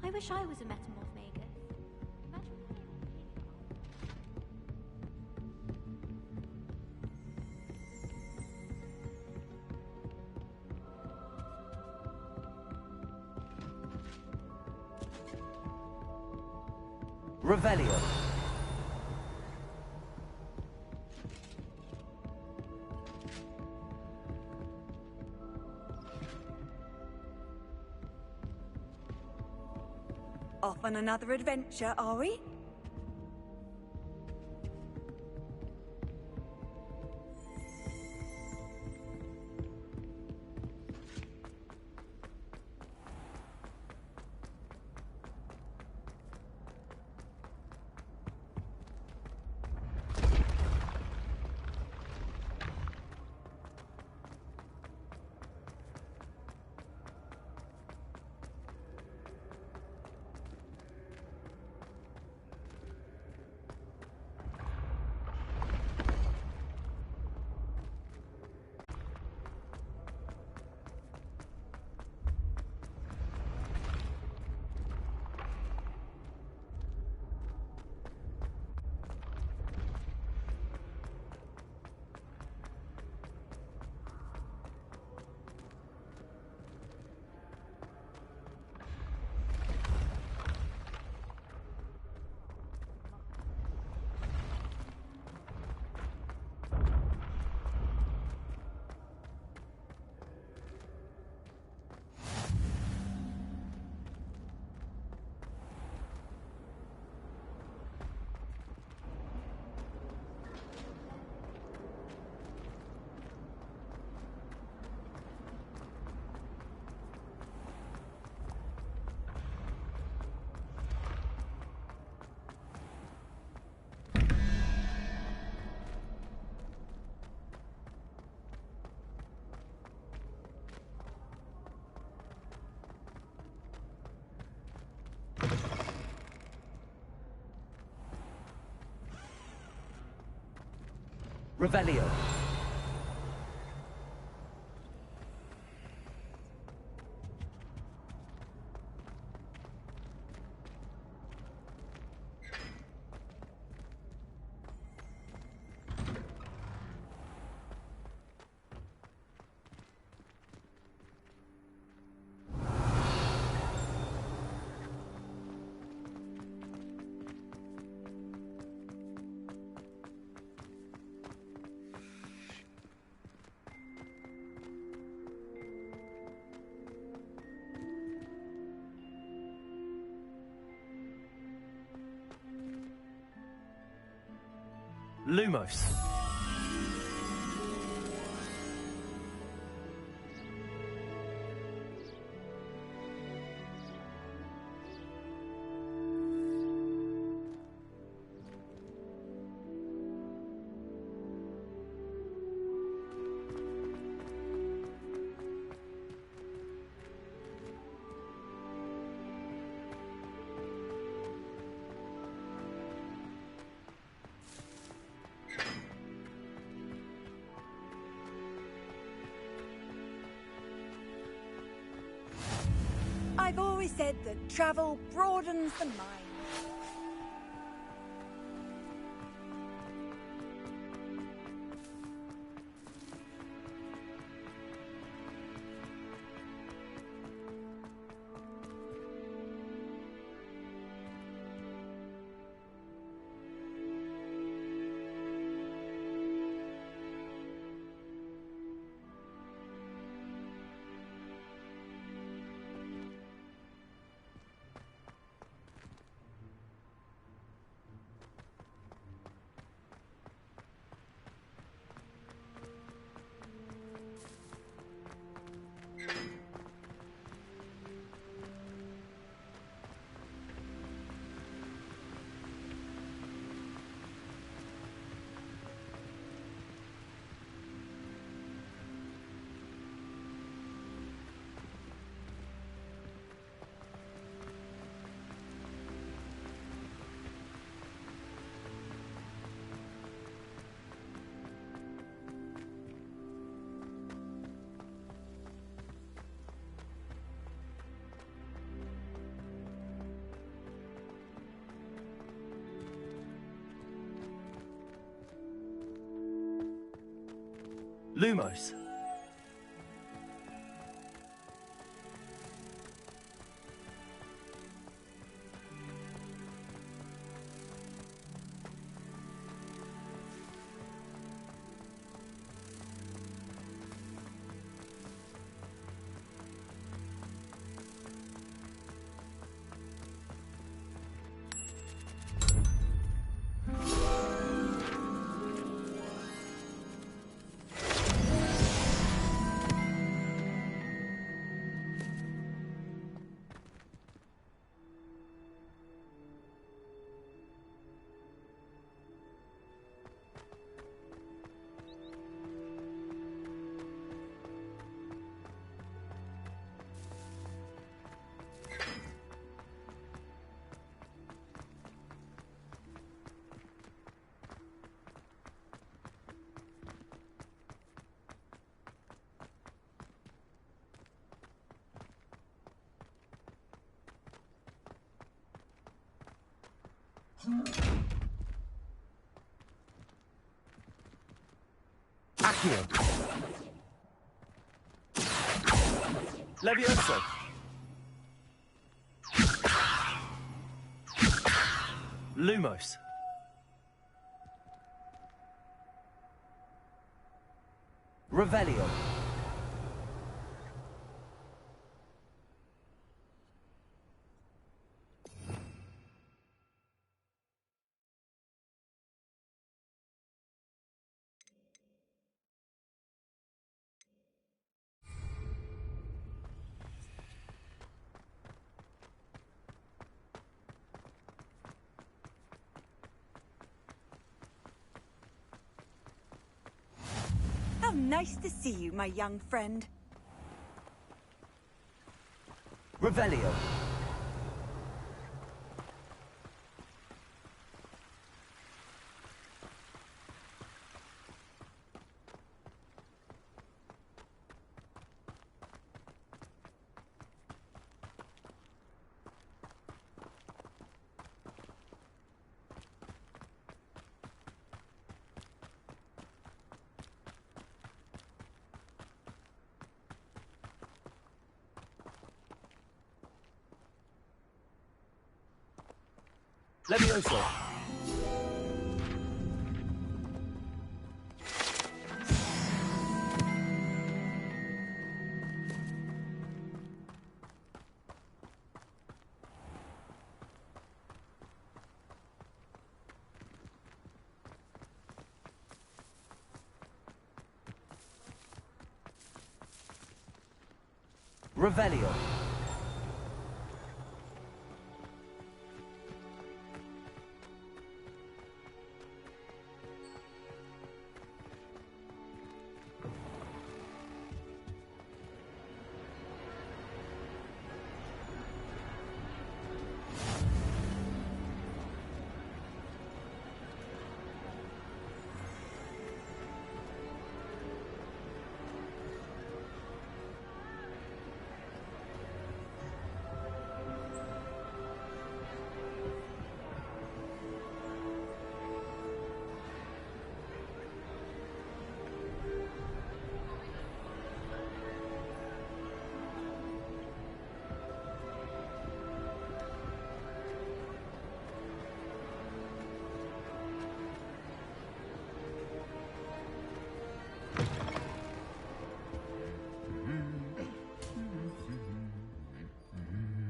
I wish I was a metamorph magus. Imagine Revelio. Off on another adventure, are we? Revelio. Lumos. always said that travel broadens the mind. Lumos. Accio. Levioso. Lumos. Revelio. How nice to see you, my young friend. Revelio. Levioso. Revelio.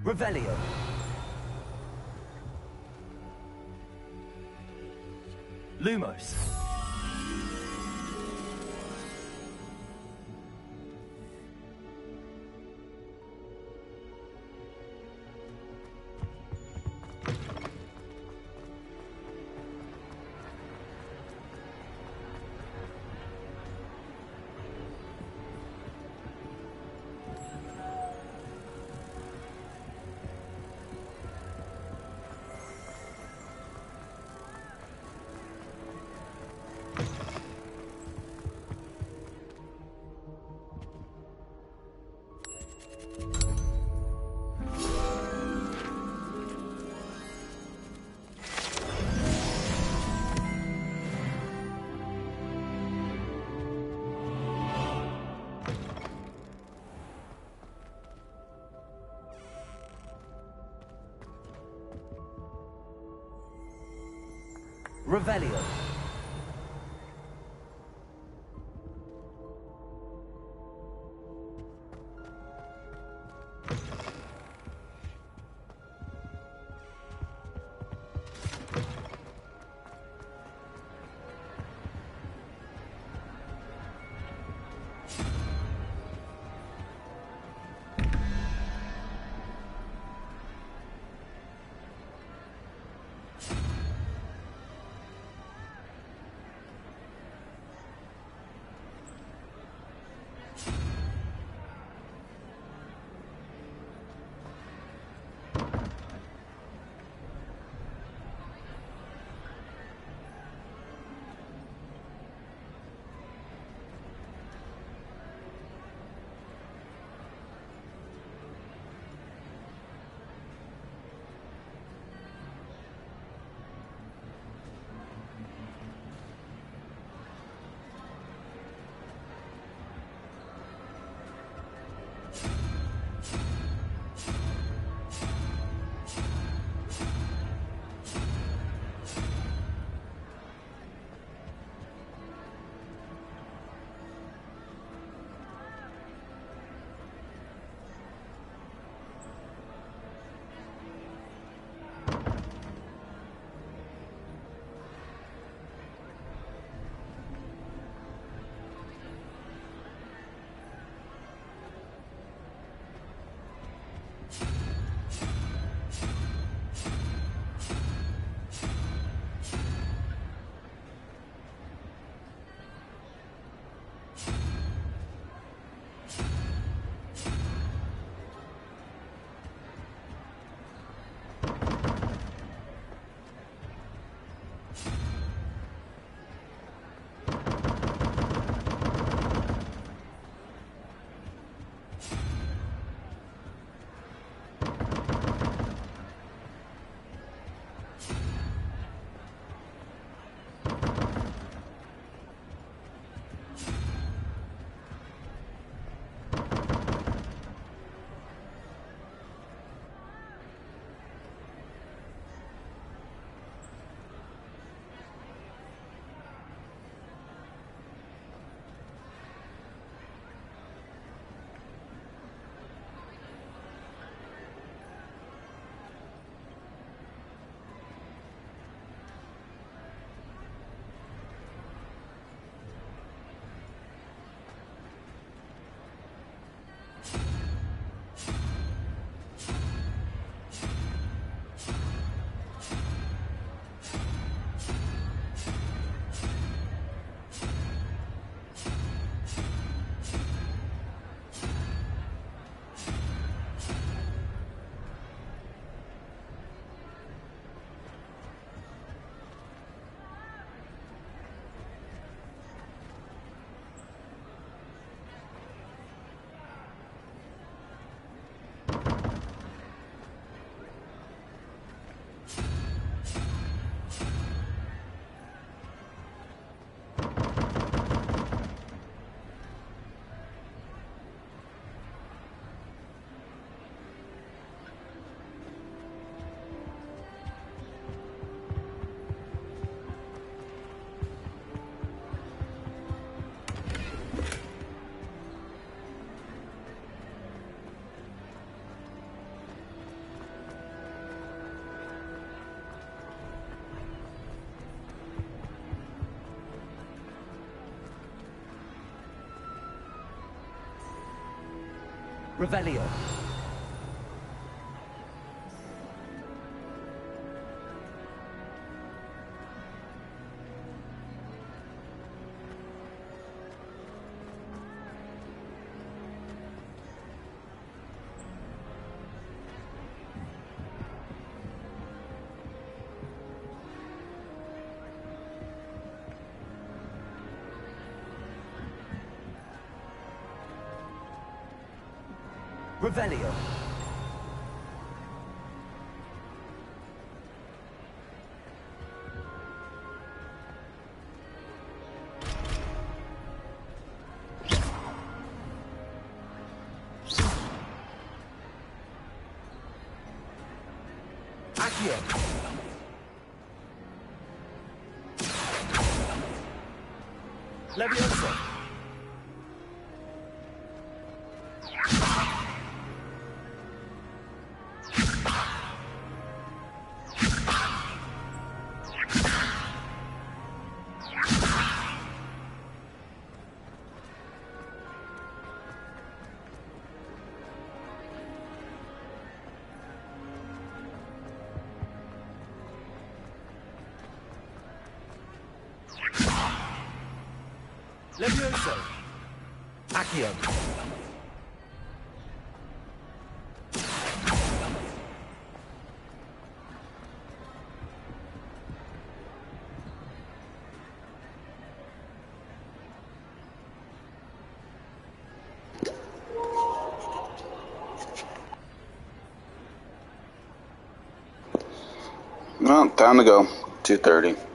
Revelio. Lumos. Revelio. Revelio. Revelio. Accio. Levioso. Levioso. Accio. Well, time to go. 2:30.